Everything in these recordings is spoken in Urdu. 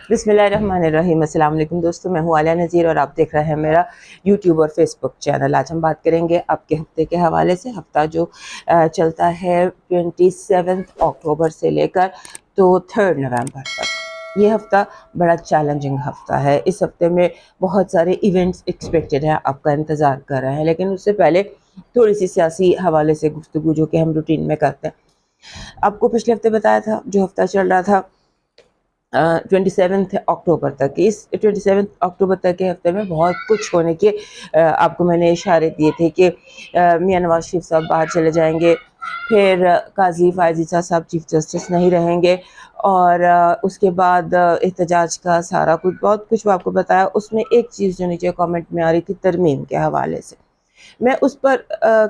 بسم اللہ الرحمن الرحیم۔ السلام علیکم دوستوں، میں ہوں عالیہ نذیر اور آپ دیکھ رہے ہیں میرا یوٹیوب اور فیس بک چینل۔ آج ہم بات کریں گے آپ کے ہفتے کے حوالے سے، ہفتہ جو چلتا ہے 27 اکتوبر سے لے کر تو 3 نومبر تک۔ یہ ہفتہ بڑا چیلنجنگ ہفتہ ہے۔ اس ہفتے میں بہت سارے ایونٹس ایکسپیکٹڈ ہیں، آپ کا انتظار کر رہے ہیں، لیکن اس سے پہلے تھوڑی سی سیاسی حوالے سے گفتگو جو کہ ہم روٹین میں کرتے ہیں۔ آپ کو پچھلے ہفتے بتایا تھا جو ہفتہ چل رہا تھا 27 اکتوبر تک، اس 27 اکتوبر تک کے ہفتے میں بہت کچھ ہونے کے آپ کو میں نے اشارے دیے تھے کہ میاں نواز شریف صاحب باہر چلے جائیں گے، پھر قاضی فائز عیسیٰ صاحب چیف جسٹس نہیں رہیں گے، اور اس کے بعد احتجاج کا سارا کچھ بہت کچھ آپ کو بتایا۔ اس میں ایک چیز جو نیچے کامنٹ میں آ رہی تھی ترمیم کے حوالے سے، میں اس پر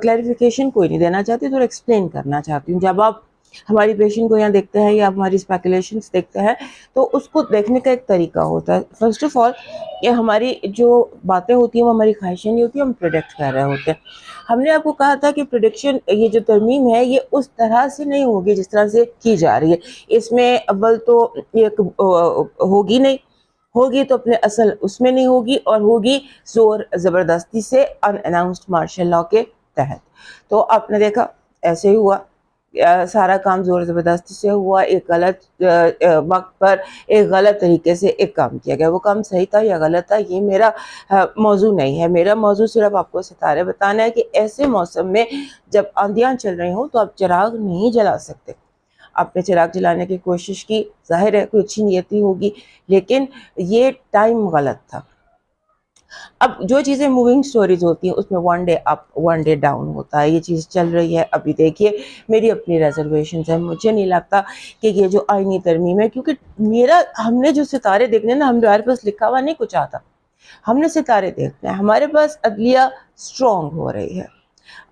کلیریفیکیشن کوئی نہیں دینا چاہتی، تھوڑا ایکسپلین کرنا چاہتی ہوں۔ جب آپ ہماری پیشنٹ کو یہاں دیکھتے ہیں یا ہماری اسپیکولیشنس دیکھتے ہیں تو اس کو دیکھنے کا ایک طریقہ ہوتا ہے۔ فرسٹ آف آل کہ ہماری جو باتیں ہوتی ہیں وہ ہماری خواہشیں نہیں ہوتی، ہم پریڈکٹ کر رہے ہوتے ہیں۔ ہم نے آپ کو کہا تھا کہ پریڈکشن یہ جو ترمیم ہے یہ اس طرح سے نہیں ہوگی جس طرح سے کی جا رہی ہے۔ اس میں اول تو ایک ہوگی نہیں، ہوگی تو اپنے اصل اس میں نہیں ہوگی، اور ہوگی زور زبردستی سے ان اناؤنسڈ مارشل لاء کے تحت۔ تو آپ نے دیکھا ایسے ہی ہوا، سارا کام زور زبردستی سے ہوا، ایک غلط وقت پر ایک غلط طریقے سے ایک کام کیا گیا۔ وہ کام صحیح تھا یا غلط تھا یہ میرا موضوع نہیں ہے۔ میرا موضوع صرف آپ کو ستارے بتانا ہے کہ ایسے موسم میں جب آندھیاں چل رہی ہوں تو آپ چراغ نہیں جلا سکتے۔ آپ نے چراغ جلانے کی کوشش کی، ظاہر ہے کوئی اچھی نیتی ہوگی، لیکن یہ ٹائم غلط تھا۔ اب جو چیزیں موونگ سٹوریز ہوتی ہیں اس میں one day up one day down ہوتا ہے، یہ چیز چل رہی ہے۔ ابھی دیکھیے میری اپنی ریزرویشنز ہیں، مجھے نہیں لگتا کہ یہ جو آئینی ترمیم ہے، کیونکہ ہم نے جو ستارے دیکھنے نا، ہمارے پاس لکھا ہوا نہیں کچھ آتا، ہم نے ستارے دیکھتے ہیں۔ ہمارے پاس عدلیہ سٹرونگ ہو رہی ہے،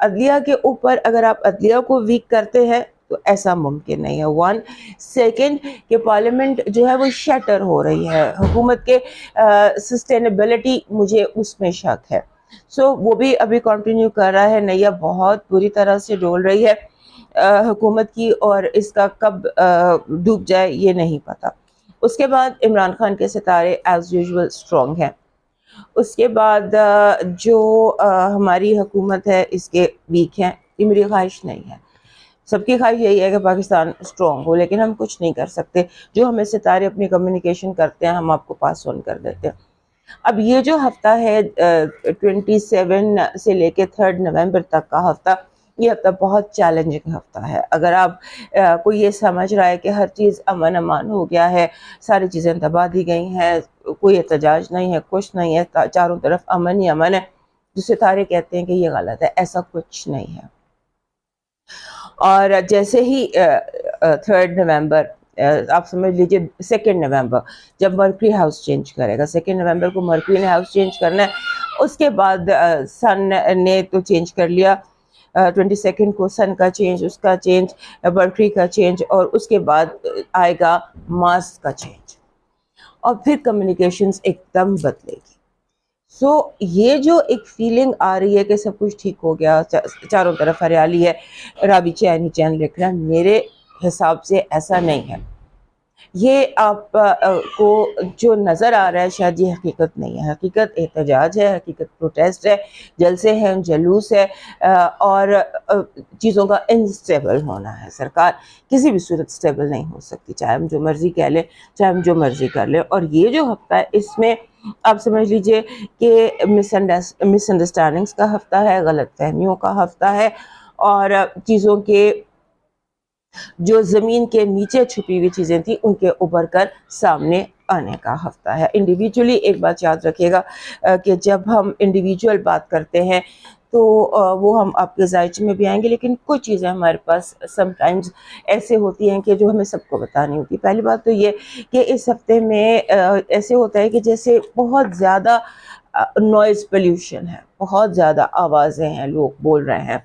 عدلیہ کے اوپر اگر آپ عدلیہ کو ویک کرتے ہیں تو ایسا ممکن نہیں ہے۔ ون سیکنڈ کہ پارلیمنٹ جو ہے وہ شیٹر ہو رہی ہے، حکومت کے سسٹینیبلٹی مجھے اس میں شک ہے۔ وہ بھی ابھی کنٹینیو کر رہا ہے، نیا بہت بری طرح سے ڈول رہی ہے حکومت کی، اور اس کا کب ڈوب جائے یہ نہیں پتا۔ اس کے بعد عمران خان کے ستارے ایز یوزول سٹرونگ ہیں۔ اس کے بعد جو ہماری حکومت ہے اس کے ویک ہیں۔ یہ میری خواہش نہیں ہے، سب کی خواہش یہی ہے کہ پاکستان سٹرونگ ہو، لیکن ہم کچھ نہیں کر سکتے۔ جو ہمیں ستارے اپنی کمیونیکیشن کرتے ہیں ہم آپ کو پاس آن کر دیتے ہیں۔ اب یہ جو ہفتہ ہے 27 سے لے کے 3 نومبر تک کا ہفتہ، یہ ہفتہ بہت چیلنجنگ ہفتہ ہے۔ اگر آپ کوئی یہ سمجھ رہا ہے کہ ہر چیز امن امان ہو گیا ہے، ساری چیزیں دبا دی گئی ہیں، کوئی احتجاج نہیں ہے، کچھ نہیں ہے، چاروں طرف امن ہی امن ہے، جو ستارے کہتے ہیں کہ یہ غلط ہے، ایسا کچھ نہیں ہے۔ اور جیسے ہی 3 نومبر آپ سمجھ لیجیے 2 نومبر جب مرکری ہاؤس چینج کرے گا، 2 نومبر کو مرکری نے ہاؤس چینج کرنا ہے، اس کے بعد سن نے تو چینج کر لیا، 22 کو سن کا چینج، اس کا چینج، مرکری کا چینج، اور اس کے بعد آئے گا مارس کا چینج، اور پھر کمیونیکیشنز ایک دم بدلے گی۔ یہ جو ایک فیلنگ آ رہی ہے کہ سب کچھ ٹھیک ہو گیا، چاروں طرف ہریالی ہے، رابی چین ہی چین لکھ رہا ہے، میرے حساب سے ایسا نہیں ہے۔ یہ آپ کو جو نظر آ رہا ہے شاید یہ حقیقت نہیں ہے۔ حقیقت احتجاج ہے، حقیقت پروٹیسٹ ہے، جلسے ہیں، جلوس ہے، اور چیزوں کا انسٹیبل ہونا ہے۔ سرکار کسی بھی صورت سٹیبل نہیں ہو سکتی، چاہے ہم جو مرضی کہہ لیں، چاہے ہم جو مرضی کر لیں۔ اور یہ جو ہفتہ ہے اس میں آپ سمجھ لیجئے کہ مس انڈرسٹینڈنگز کا ہفتہ ہے، غلط فہمیوں کا ہفتہ ہے، اور چیزوں کے جو زمین کے نیچے چھپی ہوئی چیزیں تھیں ان کے ابھر کر سامنے آنے کا ہفتہ ہے۔ انڈیویجولی ایک بات یاد رکھیے گا کہ جب ہم انڈیویجول بات کرتے ہیں تو وہ ہم آپ کے ذائچے میں بھی آئیں گے، لیکن کچھ چیزیں ہمارے پاس سم ٹائمز ایسے ہوتی ہیں کہ جو ہمیں سب کو بتانی ہوتی۔ پہلی بات تو یہ کہ اس ہفتے میں ایسے ہوتا ہے کہ جیسے بہت زیادہ نوائز پولیوشن ہے، بہت زیادہ آوازیں ہیں، لوگ بول رہے ہیں،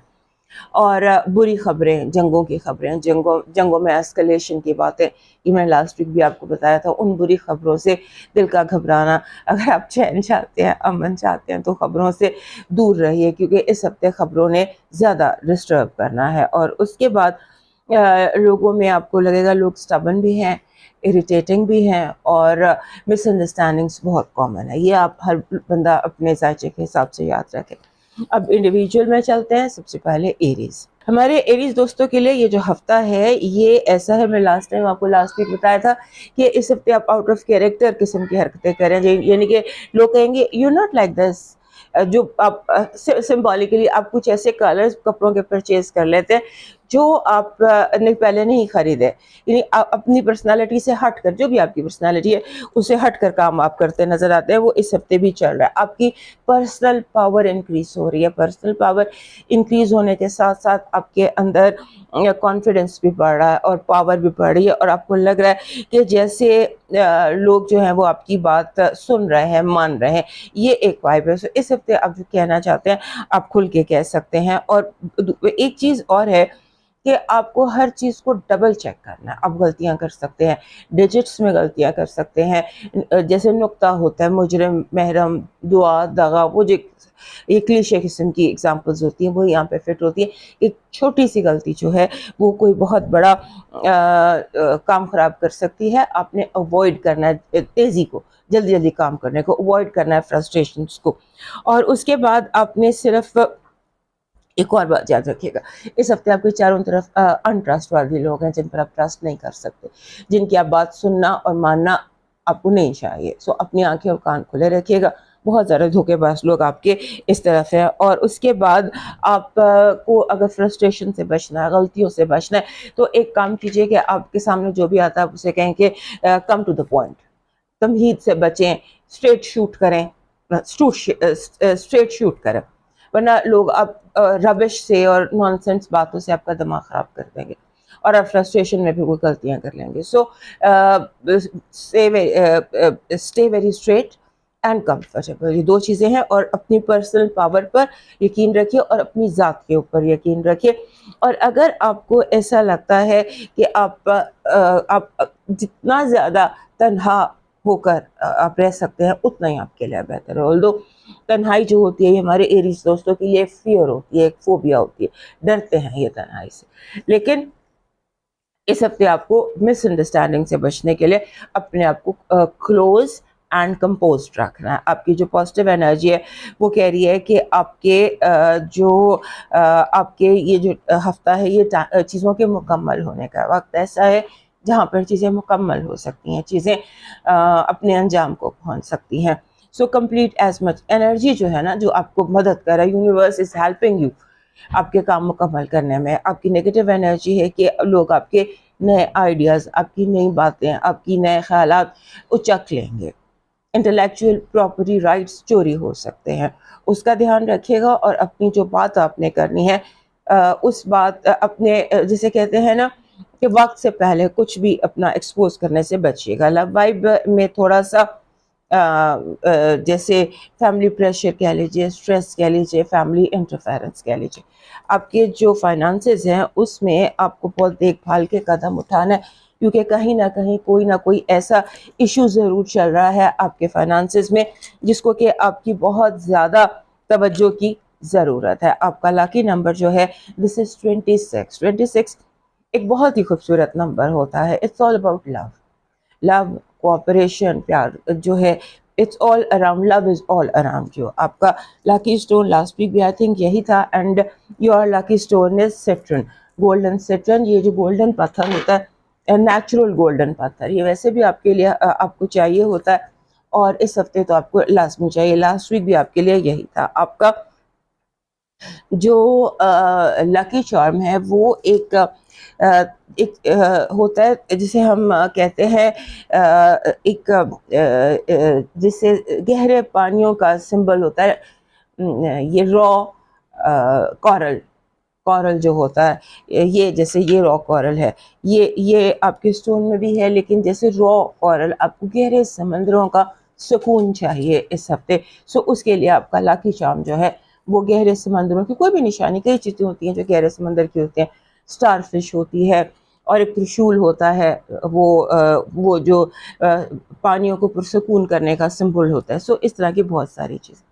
اور بری خبریں، جنگوں کی خبریں، جنگوں میں اسکلیشن کی باتیں، یہ میں نے لاسٹ ویک بھی آپ کو بتایا تھا۔ ان بری خبروں سے دل کا گھبرانا، اگر آپ چین چاہتے ہیں، امن چاہتے ہیں تو خبروں سے دور رہیے، کیونکہ اس ہفتے خبروں نے زیادہ ڈسٹرب کرنا ہے۔ اور اس کے بعد لوگوں میں آپ کو لگے گا لوگ اسٹبن بھی ہیں، اریٹیٹنگ بھی ہیں، اور مس انڈرسٹینڈنگس بہت کامن ہے. یہ آپ ہر بندہ اپنے ذائقے کے حساب سے یاد رکھے. اب انڈیویجول میں چلتے ہیں. سب سے پہلے ایریز. ہمارے ایریز دوستوں کے لیے یہ جو ہفتہ ہے یہ ایسا ہے، میں لاسٹ ٹائم آپ کو لاسٹ ویک بتایا تھا کہ اس ہفتے آپ آؤٹ آف کیریکٹر قسم کی حرکتیں کریں، یعنی کہ لوگ کہیں گے یو ناٹ لائک دس. جو آپ سمبولیکلی آپ کچھ ایسے کلرز کپڑوں کے پرچیز کر لیتے ہیں جو آپ نے پہلے نہیں خریدے، یعنی اپنی پرسنالٹی سے ہٹ کر، جو بھی آپ کی پرسنالٹی ہے اسے ہٹ کر کام آپ کرتے نظر آتے ہیں. وہ اس ہفتے بھی چل رہا ہے. آپ کی پرسنل پاور انکریز ہو رہی ہے. پرسنل پاور انکریز ہونے کے ساتھ ساتھ آپ کے اندر کانفیڈنس بھی بڑھ رہا ہے اور پاور بھی بڑھ رہی ہے، اور آپ کو لگ رہا ہے کہ جیسے لوگ جو ہیں وہ آپ کی بات سن رہے ہیں، مان رہے ہیں. یہ ایک وائب ہے. اس ہفتے آپ جو کہنا چاہتے ہیں آپ کھل کے کہہ سکتے ہیں. اور ایک چیز اور ہے کہ آپ کو ہر چیز کو ڈبل چیک کرنا ہے. آپ غلطیاں کر سکتے ہیں، ڈیجٹس میں غلطیاں کر سکتے ہیں، جیسے نقطہ ہوتا ہے، مجرم، محرم، دعا، دغا، وہ جو یہ کلیشے قسم کی ایگزامپلز ہوتی ہیں وہ یہاں پہ فٹ ہوتی ہے. ایک چھوٹی سی غلطی جو ہے وہ کوئی بہت بڑا کام خراب کر سکتی ہے. آپ نے اوائڈ کرنا ہے تیزی کو، جلدی جلدی کام کرنے کو اوائڈ کرنا ہے، فرسٹریشنز کو. اور اس کے بعد آپ نے صرف ایک اور بات یاد رکھیے گا، اس ہفتے آپ کے چاروں طرف انٹرسٹ والی لوگ ہیں جن پر آپ ٹرسٹ نہیں کر سکتے، جن کی آپ بات سننا اور ماننا آپ کو نہیں چاہیے. سو اپنی آنکھیں اور کان کھلے رکھیے گا. بہت زیادہ دھوکے باز لوگ آپ کے اس طرف ہیں. اور اس کے بعد آپ کو اگر فرسٹریشن سے بچنا ہے، غلطیوں سے بچنا ہے، تو ایک کام کیجیے کہ آپ کے سامنے جو بھی آتا ہے آپ اسے کہیں کہ کم ٹو دا پوائنٹ. تمہید سے بچیں، اسٹریٹ شوٹ کریں، اسٹریٹ شوٹ کریں، ورنہ لوگ آپ ربش سے اور نان سینس باتوں سے آپ کا دماغ خراب کر دیں گے اور آپ فرسٹریشن میں بھی کوئی غلطیاں کر لیں گے. So stay very straight and comfortable. یہ دو چیزیں ہیں. اور اپنی پرسنل پاور پر یقین رکھیے اور اپنی ذات کے اوپر یقین رکھیے. اور اگر آپ کو ایسا لگتا ہے کہ آپ جتنا زیادہ تنہا ہو کر آپ رہ سکتے ہیں اتنا ہی آپ کے لیے بہتر ہے. although تنہائی جو ہوتی ہے یہ ہمارے ایریز دوستوں کی یہ فیئر ہوتی ہے، ایک فوبیا ہوتی ہے، ڈرتے ہیں یہ تنہائی سے. لیکن اس ہفتے آپ کو مس انڈرسٹینڈنگ سے بچنے کے لیے اپنے آپ کو کلوز اینڈ کمپوزڈ رکھنا ہے. آپ کی جو پازیٹیو انرجی ہے وہ کہہ رہی ہے کہ آپ کے یہ جو ہفتہ ہے یہ چیزوں کے مکمل ہونے کا وقت ایسا ہے جہاں پر چیزیں مکمل ہو سکتی ہیں، چیزیں اپنے انجام کو پہنچ سکتی ہیں. So complete as much energy جو ہے نا، جو آپ کو مدد کر رہا ہے، یونیورس از ہیلپنگ یو آپ کے کام مکمل کرنے میں. آپ کی نیگیٹو انرجی ہے کہ لوگ آپ کے نئے آئیڈیاز، آپ کی نئی باتیں، آپ کی نئے خیالات اچک لیں گے. انٹلیکچوئل پراپرٹی رائٹس چوری ہو سکتے ہیں، اس کا دھیان رکھیے گا. اور اپنی جو بات آپ نے کرنی ہے اس بات اپنے جسے کہتے ہیں نا کہ وقت سے پہلے کچھ بھی اپنا ایکسپوز کرنے سے بچیے گا. لو وائب میں تھوڑا سا جیسے فیملی پریشر کہہ لیجیے، اسٹریس کہہ لیجیے، فیملی انٹرفیرنس کہہ لیجیے. آپ کے جو فائنانسز ہیں اس میں آپ کو بہت دیکھ بھال کے قدم اٹھانا ہے، کیونکہ کہیں نہ کوئی ایسا ایشو ضرور چل رہا ہے آپ کے فائنانسز میں جس کو کہ آپ کی بہت زیادہ توجہ کی ضرورت ہے. آپ کا لاکی نمبر جو ہے دس از 26. 26 ایک بہت ہی خوبصورت نمبر ہوتا ہے. It's all about love, cooperation, پیار جو ہے it's all around. Love is all around. جو آپ کا لاکی اسٹون لاسٹ ویک بھی آئی تھنک یہی تھا. And your lucky stone is Saturn, golden Saturn. یہ جو گولڈن پتھر ہوتا ہے، نیچرل گولڈن پتھر، یہ ویسے بھی آپ کے لیے آپ کو چاہیے ہوتا ہے اور اس ہفتے تو آپ کو لازمی چاہیے. لاسٹ ویک بھی آپ کے لیے یہی تھا. آپ کا جو لکی چارم ہے وہ ایک ہوتا ہے جسے ہم کہتے ہیں ایک جسے گہرے پانیوں کا سمبل ہوتا ہے. یہ کورل جو ہوتا ہے، یہ جیسے یہ را کورل ہے، یہ آپ کے اسٹون میں بھی ہے. لیکن جیسے را کورل آپ کو گہرے سمندروں کا سکون چاہیے اس ہفتے. سو اس کے لیے آپ کا لاکی چارم جو ہے وہ گہرے سمندروں کی کوئی بھی نشانی، کئی چیزیں ہوتی ہیں جو گہرے سمندر کی ہوتی ہیں. اسٹار فش ہوتی ہے اور ایک ترشول ہوتا ہے، وہ جو پانیوں کو پرسکون کرنے کا سمبل ہوتا ہے. سو اس طرح کی بہت ساری چیزیں.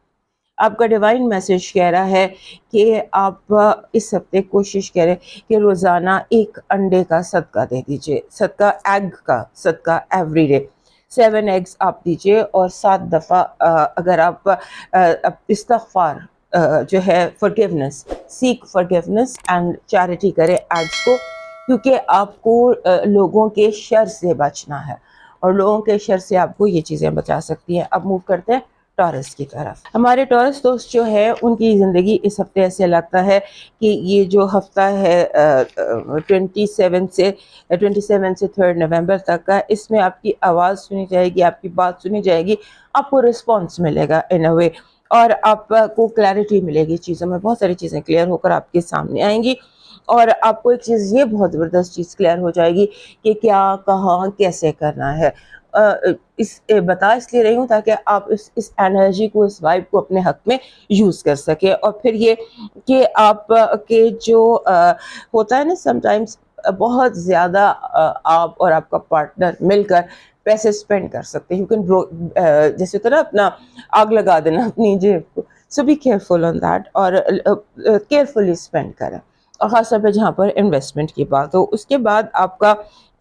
آپ کا ڈیوائن میسج کہہ رہا ہے کہ آپ اس ہفتے کوشش کریں کہ روزانہ ایک انڈے کا صدقہ دے دیجیے، صدقہ ایگ کا صدقہ ایوری ڈے 7 ایگز آپ دیجیے، اور 7 دفعہ اگر آپ استغفار جو ہے forgiveness seek forgiveness and charity کرے ایگز کو، کیونکہ آپ کو لوگوں کے شر سے بچنا ہے، اور لوگوں کے شر سے آپ کو یہ چیزیں بچا سکتی ہیں۔ اب موو کرتے ہیں ٹورس کی طرف۔ ہمارے ٹورس دوست جو ہے ان کی زندگی اس ہفتے ایسے لگتا ہے کہ یہ جو ہفتہ ہے 27 سے 3 نومبر تک کا، اس میں آپ کی آواز سنی جائے گی، آپ کی بات سنی جائے گی، آپ کو رسپانس ملے گا ان اے وے، اور آپ کو کلیئرٹی ملے گی چیزوں میں، بہت ساری چیزیں کلیئر ہو کر آپ کے سامنے آئیں گی، اور آپ کو ایک چیز، یہ بہت زبردست چیز کلیئر ہو جائے گی کہ کیا، کہاں، کیسے کرنا ہے۔ بتا اس لیے رہی ہوں تاکہ آپ اس انرجی کو، اس وائب کو اپنے حق میں یوز کر سکے، اور پھر یہ کہ آپ کے جو ہوتا ہے نا سم ٹائمز بہت زیادہ آپ اور آپ کا پارٹنر مل کر پیسے اسپینڈ کر سکتے ہیں، جیسے طرح اپنا آگ لگا دینا اپنی جیب کو، سو بی کیئرفل آن دیٹ، اور کیئرفلی اسپینڈ کریں، اور خاص طور پہ جہاں پر انویسٹمنٹ کی بات ہو۔ اس کے بعد آپ کا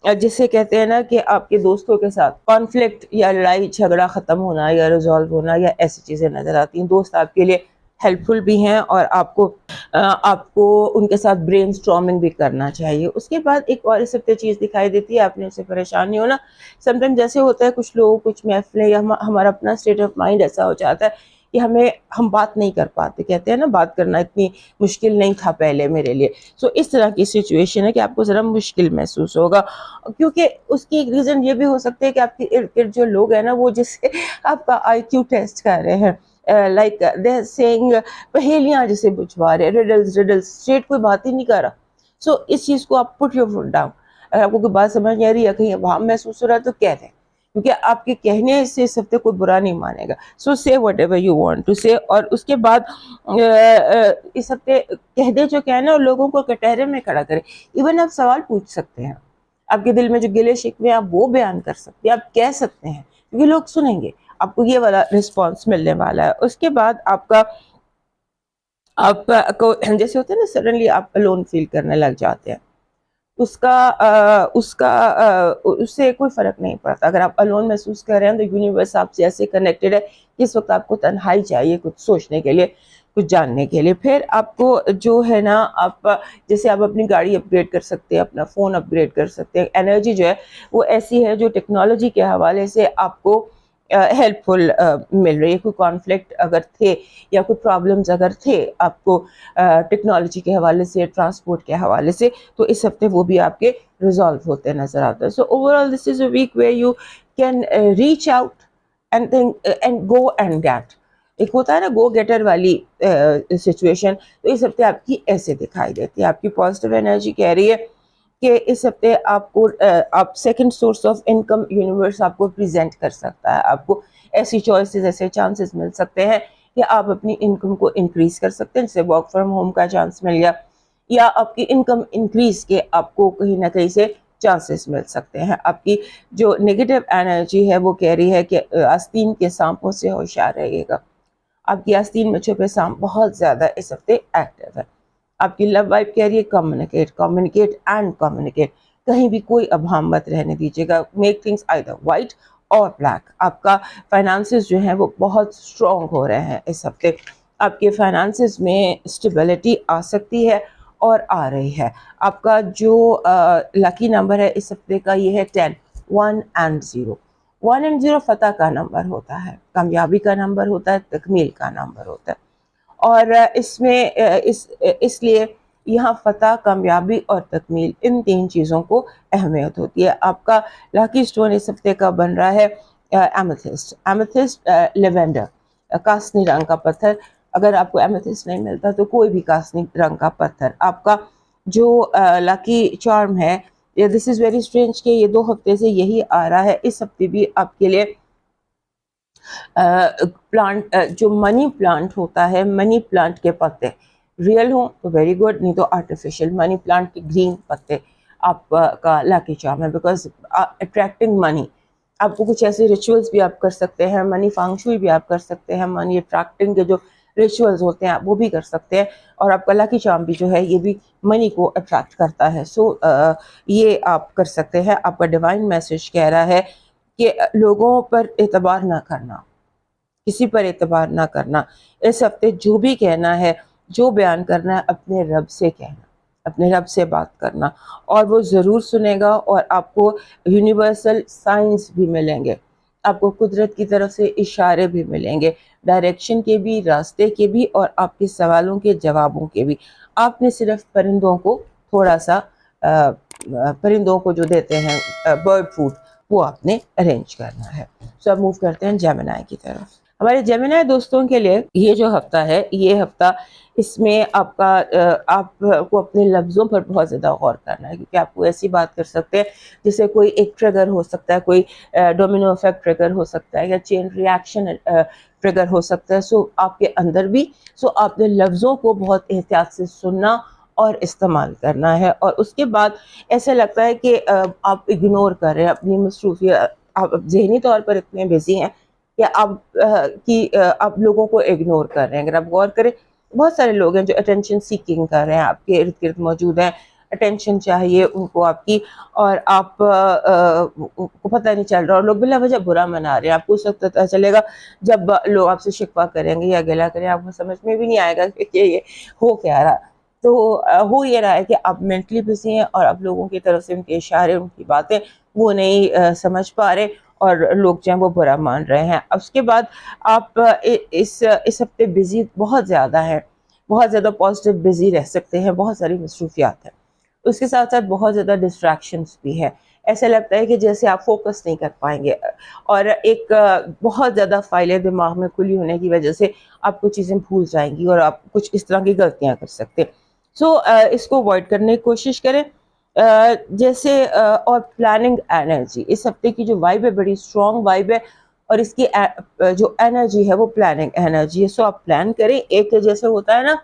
جسے کہتے ہیں نا کہ آپ کے دوستوں کے ساتھ کانفلکٹ یا لڑائی جھگڑا ختم ہونا یا ریزالو ہونا یا ایسی چیزیں نظر آتی ہیں، دوست آپ کے لیے ہیلپ فل بھی ہیں، اور آپ کو ان کے ساتھ برین اسٹارمنگ بھی کرنا چاہیے۔ اس کے بعد ایک اور اس ہفتے چیز دکھائی دیتی ہے، آپ نے اسے پریشان نہیں ہونا۔ سم ٹائم جیسے ہوتا ہے کچھ لوگ، کچھ محفلیں، یا ہمارا اپنا اسٹیٹ آف مائنڈ ایسا ہو جاتا ہے کہ ہم بات نہیں کر پاتے، کہتے ہیں نا بات کرنا اتنی مشکل نہیں تھا پہلے میرے لیے، سو اس طرح کی سچویشن ہے کہ آپ کو ذرا مشکل محسوس ہوگا، کیونکہ اس کی ایک ریزن یہ بھی ہو سکتا ہے کہ آپ کے ارد گرد جو لوگ ہیں نا، وہ جسے آپ کا آئی کیو ٹیسٹ کر رہے ہیں، لائک دے آر سیئنگ، پہیلیاں جسے بجھوا رہے، ریڈلز اسٹریٹ کوئی بات ہی نہیں کر رہا، سو اس چیز کو آپ پٹ یور فٹ ڈاؤن، اگر آپ کو کوئی بات سمجھ نہیں آ رہی یا کہیں وہاں محسوس ہو رہا ہے تو کہہ دیں، کیونکہ آپ کے کہنے سے اس ہفتے کوئی برا نہیں مانے گا، so say whatever you want to say. اور اس کے بعد اس ہفتے کہہ دے جو کہنا، اور لوگوں کو کٹہرے میں کھڑا کرے، ایون آپ سوال پوچھ سکتے ہیں، آپ کے دل میں جو گلے شکوے آپ وہ بیان کر سکتے ہیں، آپ کہہ سکتے ہیں، کیونکہ لوگ سنیں گے، آپ کو یہ والا رسپانس ملنے والا ہے۔ اس کے بعد آپ کو جیسے ہوتا ہے نا سڈنلی آپ الون فیل کرنے لگ جاتے ہیں، اس سے کوئی فرق نہیں پڑتا، اگر آپ الون محسوس کر رہے ہیں تو یونیورس آپ سے ایسے کنیکٹڈ ہے کہ اس وقت آپ کو تنہائی چاہیے، کچھ سوچنے کے لیے، کچھ جاننے کے لیے۔ پھر آپ کو جو ہے نا، آپ جیسے آپ اپنی گاڑی اپ گریڈ کر سکتے ہیں، اپنا فون اپ گریڈ کر سکتے ہیں، انرجی جو ہے وہ ایسی ہے جو ٹیکنالوجی کے حوالے سے آپ کو ہیلپ فل مل رہی ہے۔ کوئی کانفلکٹ اگر تھے یا کوئی پرابلمز اگر تھے آپ کو ٹیکنالوجی کے حوالے سے، ٹرانسپورٹ کے حوالے سے، تو اس ہفتے وہ بھی آپ کے ریزالو ہوتے نظر آتے ہیں۔ So overall this is a week where you can reach out and go and get, ایک ہوتا ہے نا گو گیٹر والی سچویشن، تو اس ہفتے آپ کی ایسے دکھائی دیتی ہے۔ آپ کی پازیٹیو انرجی کہہ رہی ہے کہ اس ہفتے آپ second source of income universe آپ کو پریزنٹ کر سکتا ہے، آپ کو ایسی چوائسز، ایسے چانسز مل سکتے ہیں کہ آپ اپنی انکم کو انکریز کر سکتے ہیں، جیسے ورک فرام ہوم کا چانس مل گیا، یا آپ کی انکم انکریز کے آپ کو کہیں نہ کہیں سے چانسز مل سکتے ہیں۔ آپ کی جو نیگیٹو انرجی ہے وہ کہہ رہی ہے کہ آستین کے سانپوں سے ہوشیار رہیے گا، آپ کی آستین میں چھپے سانپ بہت زیادہ اس ہفتے ایکٹیو ہے۔ آپ کی لو وائب کہہ رہی ہے کمیونیکیٹ اینڈ کمیونیکیٹ، کہیں بھی کوئی ابہام مت رہنے دیجیے گا، میک تھنگس آئیدر وائٹ اور بلیک۔ آپ کا فائنانسز جو ہیں وہ بہت اسٹرانگ ہو رہے ہیں اس ہفتے، آپ کے فائنانسز میں اسٹیبلٹی آ سکتی ہے اور آ رہی ہے۔ آپ کا جو لکی نمبر ہے اس ہفتے کا یہ ہے 10، 1 and 0۔ 1 and 0 فتح کا نمبر ہوتا ہے، کامیابی کا نمبر ہوتا ہے، تکمیل کا نمبر ہوتا ہے، اور اس میں اس لیے یہاں فتح، کامیابی اور تکمیل، ان 3 چیزوں کو اہمیت ہوتی ہے۔ آپ کا لکی اسٹون اس ہفتے کا بن رہا ہے ایمیتھسٹ لیوینڈر، کاسنی رنگ کا پتھر۔ اگر آپ کو ایمیتھسٹ نہیں ملتا تو کوئی بھی کاسنی رنگ کا پتھر۔ آپ کا جو لکی چارم ہے، دس از ویری اسٹرینج کہ یہ 2 ہفتے سے یہی آ رہا ہے، اس ہفتے بھی آپ کے لیے پلانٹ، جو منی پلانٹ ہوتا ہے، منی پلانٹ کے پتے ریئل ہوں تو ویری گڈ، نہیں تو آرٹیفیشل منی پلانٹ کے گرین پتے آپ کا لاکی چارم ہے، بیکاز اٹریکٹنگ منی۔ آپ کو کچھ ایسے ریچولز بھی آپ کر سکتے ہیں، منی فانگ شوئی بھی آپ کر سکتے ہیں، منی اٹریکٹنگ کے جو ریچولز ہوتے ہیں آپ وہ بھی کر سکتے ہیں. اور آپ کا لکی چارم بھی جو ہے یہ بھی منی کو اٹریکٹ کرتا ہے. سو یہ آپ کر سکتے ہیں. آپ کا ڈیوائن میسج کہہ رہا ہے کہ لوگوں پر اعتبار نہ کرنا، کسی پر اعتبار نہ کرنا. اس ہفتے جو بھی کہنا ہے، جو بیان کرنا ہے، اپنے رب سے کہنا، اپنے رب سے بات کرنا، اور وہ ضرور سنے گا. اور آپ کو یونیورسل سائنس بھی ملیں گے، آپ کو قدرت کی طرف سے اشارے بھی ملیں گے، ڈائریکشن کے بھی، راستے کے بھی، اور آپ کے سوالوں کے جوابوں کے بھی. آپ نے صرف پرندوں کو تھوڑا سا پرندوں کو جو دیتے ہیں برڈ فوڈ، وہ آپ نے ارینج کرنا ہے. سو اب موو کرتے ہیں جیمنائی کی طرف. ہمارے جیمنائی دوستوں کے لیے یہ جو ہفتہ ہے، یہ ہفتہ اس میں آپ کو اپنے لفظوں پر بہت زیادہ غور کرنا ہے، کیونکہ آپ کو ایسی بات کر سکتے ہیں جسے کوئی ایک ٹریگر ہو سکتا ہے، کوئی ڈومینو افیکٹ ٹریگر ہو سکتا ہے، یا چین ریاکشن ٹریگر ہو سکتا ہے. سو آپ کے اندر بھی آپ نے لفظوں کو بہت احتیاط سے سننا اور استعمال کرنا ہے. اور اس کے بعد ایسا لگتا ہے کہ آپ اگنور کر رہے ہیں اپنی مصروفیت، آپ ذہنی طور پر اتنے بزی ہیں کہ آپ لوگوں کو اگنور کر رہے ہیں. اگر آپ غور کریں، بہت سارے لوگ ہیں جو اٹینشن سیکنگ کر رہے ہیں، آپ کے ارد گرد موجود ہیں، اٹینشن چاہیے ان کو آپ کی، اور آپ کو پتہ نہیں چل رہا، اور لوگ بلا وجہ برا منا رہے ہیں. آپ کو اس وقت پتہ چلے گا جب لوگ آپ سے شکوہ کریں گے یا گلہ کریں، آپ کو سمجھ میں بھی نہیں آئے گا کہ یہ ہو کیا رہا. تو ہو یہ رہا ہے کہ آپ مینٹلی بزی ہیں، اور آپ لوگوں کی طرف سے ان کے اشارے، ان کی باتیں وہ نہیں سمجھ پا رہے، اور لوگ جو ہیں وہ برا مان رہے ہیں. اس کے بعد آپ اس ہفتے بزی بہت زیادہ ہیں، بہت زیادہ پازیٹیو بزی رہ سکتے ہیں، بہت ساری مصروفیات ہیں. اس کے ساتھ ساتھ بہت زیادہ ڈسٹریکشنز بھی ہے. ایسا لگتا ہے کہ جیسے آپ فوکس نہیں کر پائیں گے، اور ایک بہت زیادہ فائلیں دماغ میں کھلی ہونے کی وجہ سے آپ کو چیزیں بھول جائیں گی، اور آپ کچھ اس طرح کی غلطیاں کر سکتے. سو اس کو اوائڈ کرنے کی کوشش کریں. جیسے اور پلاننگ انرجی، اس ہفتے کی جو وائب ہے بڑی اسٹرانگ وائب ہے، اور اس کی جو انرجی ہے وہ پلاننگ انرجی ہے. سو آپ پلان کریں. ایک جیسے ہوتا ہے نا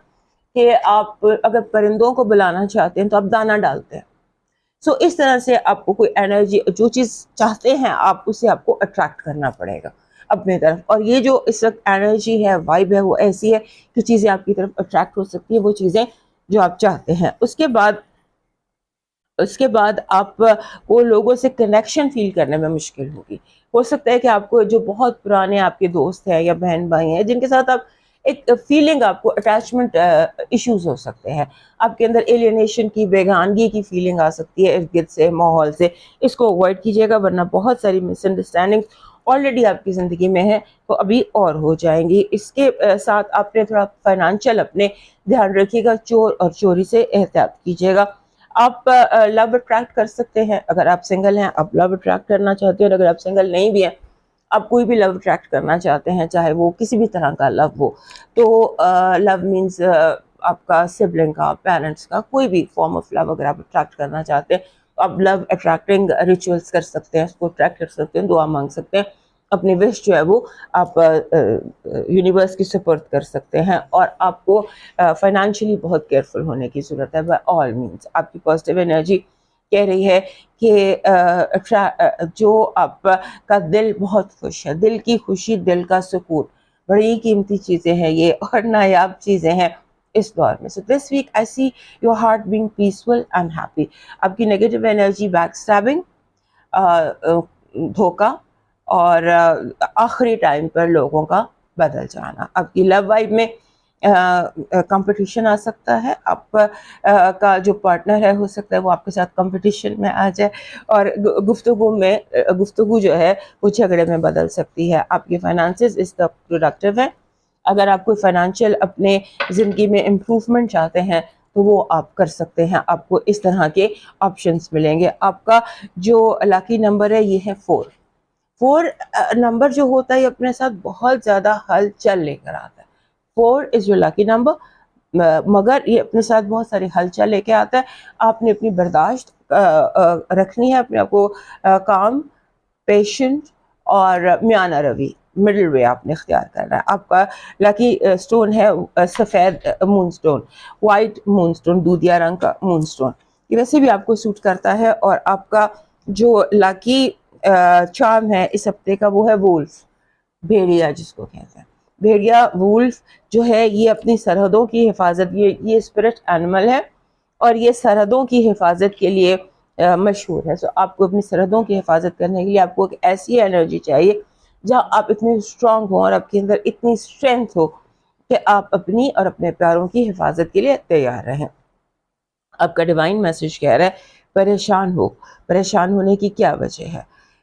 کہ آپ اگر پرندوں کو بلانا چاہتے ہیں تو آپ دانہ ڈالتے ہیں. سو اس طرح سے آپ کو کوئی انرجی، جو چیز چاہتے ہیں آپ اسے آپ کو اٹریکٹ کرنا پڑے گا اپنے طرف. اور یہ جو اس وقت انرجی ہے، وائب ہے، وہ ایسی ہے کہ چیزیں آپ کی طرف اٹریکٹ ہو سکتی ہیں، وہ چیزیں جو آپ چاہتے ہیں. اس کے بعد آپ کو لوگوں سے کنیکشن فیل کرنے میں مشکل ہوگی. ہو سکتا ہے کہ آپ کو جو بہت پرانے آپ کے دوست ہیں یا بہن بھائی ہیں، جن کے ساتھ آپ ایک فیلنگ، آپ کو اٹیچمنٹ ایشوز ہو سکتے ہیں، آپ کے اندر ایلینیشن کی، بیگانگی کی فیلنگ آ سکتی ہے ارد گرد سے، ماحول سے. اس کو اوائڈ کیجیے گا، ورنہ بہت ساری مس انڈرسٹینڈنگ آلریڈی آپ کی زندگی میں ہے تو ابھی اور ہو جائیں گی. اس کے ساتھ آپ نے تھوڑا فائنانشیل اپنے دھیان رکھیے گا، چور اور چوری سے احتیاط کیجیے گا. آپ لو اٹریکٹ کر سکتے ہیں. اگر آپ سنگل ہیں، آپ لو اٹریکٹ کرنا چاہتے ہیں، اور اگر آپ سنگل نہیں بھی ہیں، آپ کوئی بھی لو اٹریکٹ کرنا چاہتے ہیں، چاہے وہ کسی بھی طرح کا لو ہو، تو لو مینز آپ کا سبلنگ کا، پیرنٹس کا، کوئی بھی فارم آف لو اگر آپ اٹریکٹ کرنا چاہتے ہیں تو آپ لو اٹریکٹنگ ریچولس کر سکتے ہیں، اس کو اٹریکٹ کر سکتے ہیں، دعا مانگ سکتے ہیں، اپنی وش جو ہے وہ آپ یونیورس کی سپرد کر سکتے ہیں. اور آپ کو فائنانشلی بہت کیئرفل ہونے کی ضرورت ہے. بائی آل مینس آپ کی پازیٹیو انرجی کہہ رہی ہے کہ جو آپ کا دل بہت خوش ہے، دل کی خوشی، دل کا سکون بڑی قیمتی چیزیں ہیں یہ، اور نایاب چیزیں ہیں اس دور میں. So this week I see your heart being peaceful and happy. آپ کی نیگیٹو انرجی، بیک اسٹیبنگ، دھوکہ، اور آخری ٹائم پر لوگوں کا بدل جانا. آپ کی لو وائب میں کمپٹیشن آ سکتا ہے. آپ کا جو پارٹنر ہے ہو سکتا ہے وہ آپ کے ساتھ کمپٹیشن میں آ جائے، اور گفتگو جو ہے وہ جھگڑے میں بدل سکتی ہے. آپ کی فائنانسز اس وقت پروڈکٹیو ہے. اگر آپ کوئی فائنانشیل اپنے زندگی میں امپروومنٹ چاہتے ہیں تو وہ آپ کر سکتے ہیں. آپ کو اس طرح کے آپشنز ملیں گے. آپ کا جو لکی نمبر ہے یہ ہے 4. 4 نمبر جو ہوتا ہے یہ اپنے ساتھ بہت زیادہ ہلچل لے کر آتا ہے. 4 از یور لکی نمبر، مگر یہ اپنے ساتھ بہت ساری ہلچل لے کے آتا ہے. آپ نے اپنی برداشت رکھنی ہے، اپنے آپ کو کام، پیشنٹ اور میانہ روی، مڈل وے آپ نے اختیار کرنا ہے. آپ کا لکی سٹون ہے سفید مون سٹون، وائٹ مون سٹون، دودھیا رنگ کا مون سٹون. یہ ویسے بھی آپ کو سوٹ کرتا ہے. اور آپ کا جو لکی چارم ہے اس ہفتے کا وہ ہے وولف، بھیڑیا جس کو کہتے ہیں. بھیڑیا وولف جو ہے یہ اپنی سرحدوں کی حفاظت، یہ اسپرٹ اینیمل ہے اور یہ سرحدوں کی حفاظت کے لیے مشہور ہے. سو آپ کو اپنی سرحدوں کی حفاظت کرنے کے لیے آپ کو ایک ایسی انرجی چاہیے جہاں آپ اتنے اسٹرانگ ہوں اور آپ کے اندر اتنی اسٹرینتھ ہو کہ آپ اپنی اور اپنے پیاروں کی حفاظت کے لیے تیار رہیں. آپ کا ڈیوائن میسج کہہ رہا ہے پریشان ہونے کی کیا وجہ ہے،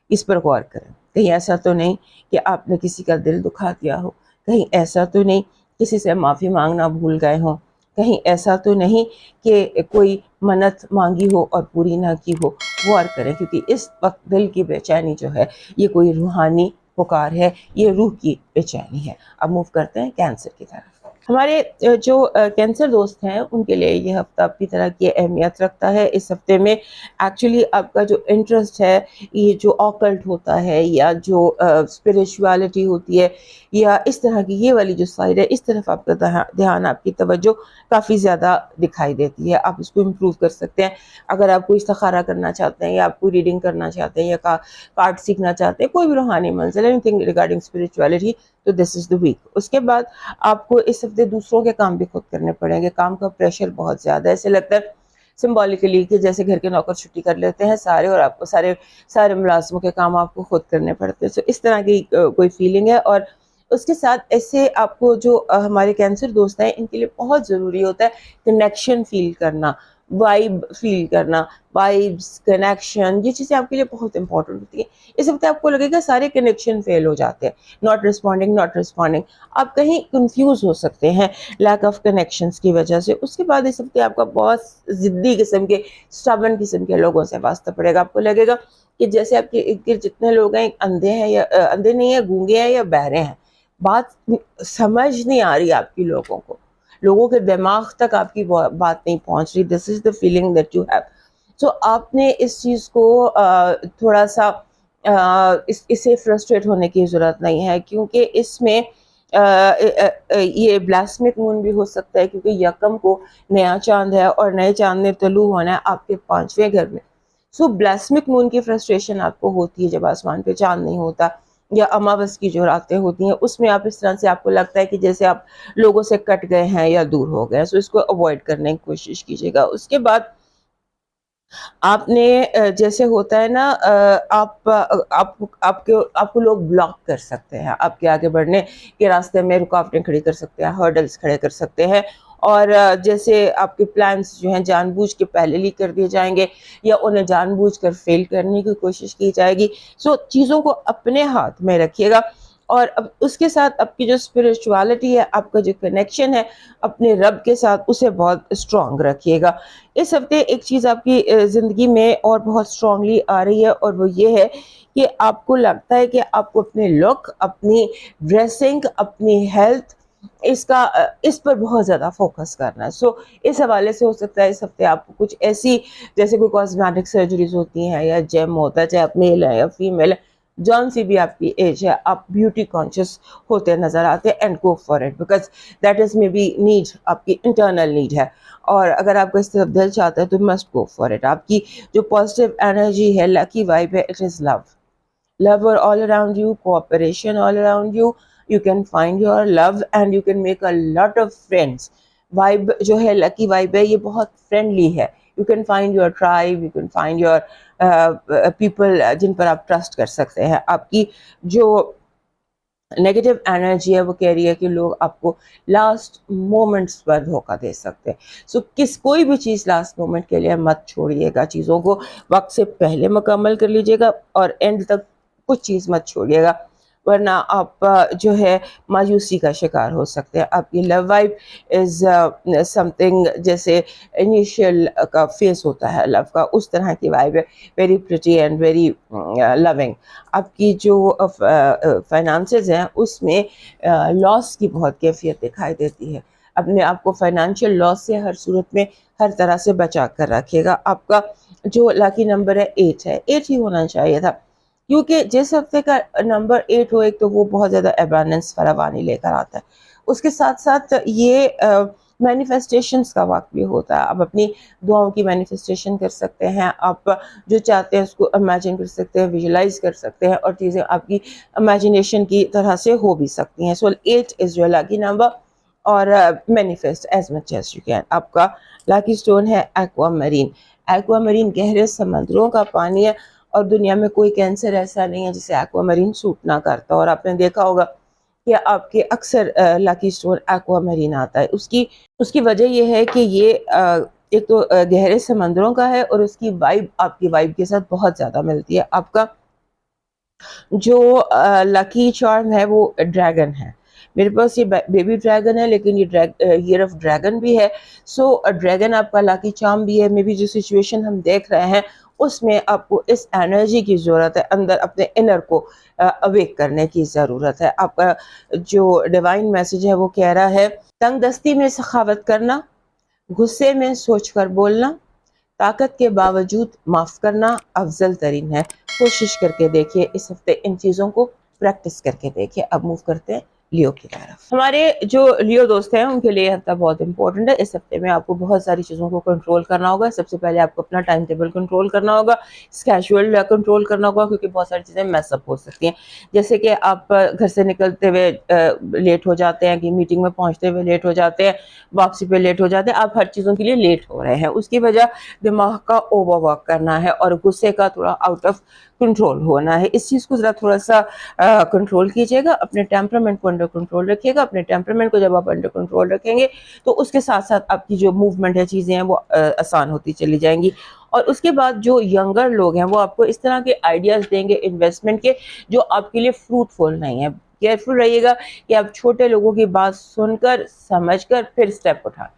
اس پر غور کریں. کہیں ایسا تو نہیں کہ آپ نے کسی کا دل دکھا دیا ہو، کہیں ایسا تو نہیں کسی سے معافی مانگنا بھول گئے ہوں، کہیں ایسا تو نہیں کہ کوئی منت مانگی ہو اور پوری نہ کی ہو. غور کریں کیونکہ اس وقت دل کی بے چینی جو ہے یہ کوئی روحانی پکار ہے، یہ روح کی بے چینی ہے. اب موو کرتے ہیں کینسر کی طرف. ہمارے جو کینسر دوست ہیں ان کے لیے یہ ہفتہ اپنی طرح کی اہمیت رکھتا ہے. اس ہفتے میں ایکچولی آپ کا جو انٹرسٹ ہے یہ جو آکلٹ ہوتا ہے یا جو اسپریچوالٹی ہوتی ہے یا اس طرح کی یہ والی جو سائڈ ہے، اس طرف آپ کا دھیان، آپ کی توجہ کافی زیادہ دکھائی دیتی ہے. آپ اس کو امپروو کر سکتے ہیں. اگر آپ کوئی استخارہ کرنا چاہتے ہیں یا آپ کوئی ریڈنگ کرنا چاہتے ہیں یا کارڈ سیکھنا چاہتے ہیں، کوئی بھی روحانی منزل، اینی تھنگ ریگارڈنگ اسپریچوالٹی، تو دس از دا ویک. اس کے بعد آپ کو اس ہفتے دوسروں کے کام بھی خود کرنے پڑیں گے. کام کا پریشر بہت زیادہ ہے. ایسے لگتا ہے سمبولیکلی کہ جیسے گھر کے نوکر چھٹی کر لیتے ہیں سارے اور آپ کو سارے ملازموں کے کام آپ کو خود کرنے پڑتے ہیں. سو اس طرح کی کوئی فیلنگ ہے. اور اس کے ساتھ ایسے آپ کو جو ہمارے کینسر دوست ہیں ان کے لیے بہت ضروری ہوتا ہے کنیکشن فیل کرنا، وائب فیل کرنا. وائبس، کنیکشن، یہ چیزیں آپ کے لیے بہت امپورٹنٹ ہوتی ہیں. اس وقت آپ کو لگے گا سارے کنیکشن فیل ہو جاتے ہیں، ناٹ رسپونڈنگ. آپ کہیں کنفیوز ہو سکتے ہیں لیک آف کنیکشنز کی وجہ سے. اس کے بعد اس ہفتے آپ کا بہت ضدی قسم کے، اسٹبن قسم کے لوگوں سے واسطہ پڑے گا. آپ کو لگے گا کہ جیسے آپ کے ارد گرد جتنے لوگ ہیں اندھے ہیں یا اندھے نہیں ہیں، گونگے ہیں یا بہرے ہیں. بات سمجھ نہیں آ رہی آپ کی لوگوں کے دماغ تک آپ کی بات نہیں پہنچ رہی. This is the feeling that you have. So آپ نے اس چیز کو تھوڑا سا اسے فرسٹریٹ ہونے کی ضرورت نہیں ہے، کیونکہ اس میں یہ بلاسمک مون بھی ہو سکتا ہے کیونکہ یکم کو نیا چاند ہے اور نئے چاند نے طلوع ہونا ہے آپ کے 5ویں گھر میں. سو بلاسمک مون کی فرسٹریشن آپ کو ہوتی ہے جب آسمان پہ چاند نہیں ہوتا یا اماوس کی جو راتیں ہوتی ہیں اس میں آپ اس طرح سے آپ کو لگتا ہے کہ جیسے آپ لوگوں سے کٹ گئے ہیں یا دور ہو گئے. سو اس کو اوائڈ کرنے کی کوشش کیجیے گا. اس کے بعد آپ نے جیسے ہوتا ہے نا آپ کو لوگ بلاک کر سکتے ہیں، آپ کے آگے بڑھنے کے راستے میں رکاوٹیں کھڑی کر سکتے ہیں، ہرڈلز کھڑے کر سکتے ہیں. اور جیسے آپ کے پلانس جو ہیں جان بوجھ کے پہلے لیک کر دیے جائیں گے یا انہیں جان بوجھ کر فیل کرنے کی کوشش کی جائے گی. سو چیزوں کو اپنے ہاتھ میں رکھیے گا. اور اب اس کے ساتھ آپ کی جو اسپرچوالٹی ہے، آپ کا جو کنیکشن ہے اپنے رب کے ساتھ، اسے بہت اسٹرانگ رکھیے گا. اس ہفتے ایک چیز آپ کی زندگی میں اور بہت اسٹرانگلی آ رہی ہے اور وہ یہ ہے کہ آپ کو لگتا ہے کہ آپ کو اپنے لک، اپنی ڈریسنگ، اپنی ہیلتھ، اس پر بہت زیادہ فوکس کرنا ہے. سو اس حوالے سے ہو سکتا ہے اس ہفتے آپ کو کچھ ایسی جیسے کوئی کاسمیٹک سرجریز ہوتی ہیں یا جیم ہوتا ہے، چاہے آپ میل ہیں یا فیمیل ہے، جون سی بھی آپ کی ایج ہے، آپ بیوٹی کانشیس ہوتے نظر آتے ہیں. And go for it because that is may be need, آپ کی انٹرنل نیڈ ہے. اور اگر آپ کو اس طرف دل چاہتا ہے تو مسٹ گو فار اٹ. آپ کی جو پازیٹیو انرجی ہے، لکی وائب ہے، it is love. Love all around you, cooperation all around you. You can find your love and you can make a lot of friends. Vibe جو ہے lucky vibe ہے، یہ بہت friendly ہے. You can find your tribe, you can find your people جن پر آپ trust کر سکتے ہیں. آپ کی جو نیگیٹو انرجی ہے وہ کہہ رہی ہے کہ لوگ آپ کو لاسٹ مومنٹس پر دھوکہ دے سکتے ہیں. سو کوئی بھی چیز لاسٹ مومنٹ کے لیے مت چھوڑیے گا. چیزوں کو وقت سے پہلے مکمل کر لیجیے گا اور اینڈ تک کچھ چیز مت چھوڑیے گا، ورنہ آپ جو ہے مایوسی کا شکار ہو سکتے ہیں. آپ کی لو وائب از سم تھنگ جیسے انیشیل کا فیس ہوتا ہے لو کا، اس طرح کی وائب ہے. Very pretty and very loving. آپ کی جو فائنانسز ہیں اس میں لاس کی بہت کیفیت دکھائی دیتی ہے. اپنے آپ کو فائنینشیل لاس سے ہر صورت میں ہر طرح سے بچا کر رکھیے گا. آپ کا جو لاکی نمبر ہے 8 ہے، 8 ہی ہونا چاہیے تھا، کیونکہ جس ہفتے کا نمبر 8 ہو ایک تو وہ بہت زیادہ ایبانڈنس فراوانی لے کر آتا ہے. اس کے ساتھ ساتھ یہ مینیفیسٹیشنز کا وقت بھی ہوتا ہے. آپ اپنی دعاؤں کی مینیفیسٹیشن کر سکتے ہیں, آپ جو چاہتے ہیں اس کو امیجن کر سکتے ہیں, ویژولائز کر سکتے ہیں, اور چیزیں آپ کی امیجنیشن کی طرح سے ہو بھی سکتی ہیں. سو 8 از یور لکی نمبر, اور manifest as much as you can. آپ کا لاکی سٹون ہے ایکوا مرین. ایکوا مرین گہرے سمندروں کا پانی ہے, اور دنیا میں کوئی کینسر ایسا نہیں ہے جسے ایکوا مرین سوٹ نہ کرتا. اور آپ نے دیکھا ہوگا کہ آپ کے اکثر لاکی سٹون ایکوا مرین آتا ہے. اس کی وجہ یہ ہے کہ یہ ایک تو گہرے سمندروں کا ہے, اور اس کی وائب آپ کی وائب کے ساتھ بہت زیادہ ملتی ہے. آپ کا جو لکی چارم ہے وہ ڈریگن ہے. میرے پاس یہ بیبی ڈریگن ہے, لیکن یہ ایئر آف ڈریگن بھی ہے. سو ڈریگن آپ کا لاکی چارم بھی ہے. میں بھی جو سچویشن ہم دیکھ رہے ہیں اس میں آپ کو اس انرجی کی ضرورت ہے, اندر اپنے انر کو اویک کرنے کی ضرورت ہے. آپ کا جو ڈیوائن میسج ہے وہ کہہ رہا ہے, تنگ دستی میں سخاوت کرنا, غصے میں سوچ کر بولنا, طاقت کے باوجود معاف کرنا افضل ترین ہے. کوشش کر کے دیکھیے اس ہفتے ان چیزوں کو پریکٹس کر کے دیکھیے. اب موو کرتے ہیں لیو کی طرف. ہمارے جو لیو دوست ہیں ان کے لیے ہفتہ بہت امپورٹنٹ ہے. اس ہفتے میں آپ کو بہت ساری چیزوں کو کنٹرول کرنا ہوگا. سب سے پہلے آپ کو اپنا ٹائم ٹیبل کنٹرول کرنا ہوگا, اسکیجول کنٹرول کرنا ہوگا, کیونکہ بہت ساری چیزیں میس اپ ہو سکتی ہیں. جیسے کہ آپ گھر سے نکلتے ہوئے لیٹ ہو جاتے ہیں, کہ میٹنگ میں پہنچتے ہوئے لیٹ ہو جاتے ہیں, واپسی پہ لیٹ ہو جاتے ہیں, آپ ہر چیزوں کے لیے لیٹ ہو رہے ہیں. اس کی وجہ دماغ کا اوور ورک کرنا ہے, اور غصے کا تھوڑا آؤٹ آف کنٹرول ہونا ہے. اس چیز کو ذرا تھوڑا سا کنٹرول کیجیے گا. اپنے ٹیمپرامنٹ کو انڈر کنٹرول رکھیے گا. اپنے ٹیمپرامنٹ کو جب آپ انڈر کنٹرول رکھیں گے تو اس کے ساتھ ساتھ آپ کی جو موومنٹ ہے, چیزیں ہیں, وہ آسان ہوتی چلی جائیں گی. اور اس کے بعد جو ینگر لوگ ہیں وہ آپ کو اس طرح کے آئیڈیاز دیں گے انویسٹمنٹ کے جو آپ کے لیے فروٹفل نہیں ہے. کیئرفل رہیے گا کہ آپ چھوٹے لوگوں کی بات سن کر سمجھ کر پھر سٹیپ اٹھائیں,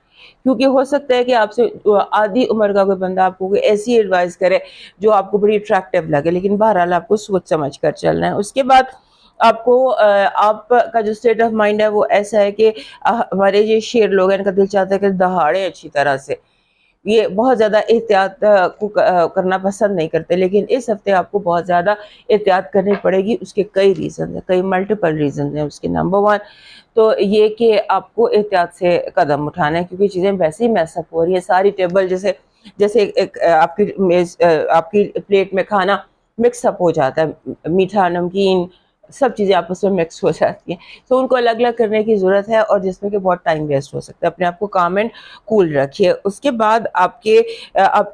کیونکہ ہو سکتا ہے کہ آپ سے آدھی عمر کا کوئی بندہ آپ کو کوئی ایسی ایڈوائز کرے جو آپ کو بڑی اٹریکٹیو لگے, لیکن بہرحال آپ کو سوچ سمجھ کر چلنا ہے. اس کے بعد آپ کو آپ کا جو اسٹیٹ آف مائنڈ ہے وہ ایسا ہے کہ ہمارے یہ شیر لوگ ہیں, ان کا دل چاہتا ہے کہ دہاڑے اچھی طرح سے. یہ بہت زیادہ احتیاط کو کرنا پسند نہیں کرتے, لیکن اس ہفتے آپ کو بہت زیادہ احتیاط کرنی پڑے گی. اس کے کئی ریزن ہیں, کئی ملٹیپل ریزن ہیں. اس کے نمبر 1 تو یہ کہ آپ کو احتیاط سے قدم اٹھانا ہے, کیونکہ چیزیں ویسے ہی میس اپ ہو رہی ہیں. ساری ٹیبل جیسے ایک آپ کی میز, آپ کی پلیٹ میں کھانا مکس اپ ہو جاتا ہے, میٹھا نمکین سب چیزیں آپس میں مکس ہو جاتی ہیں. تو ان کو الگ الگ کرنے کی ضرورت ہے, اور جس میں کہ بہت ٹائم ویسٹ ہو سکتا ہے. اپنے آپ کو کام اینڈ کول رکھیے. اس کے بعد آپ کے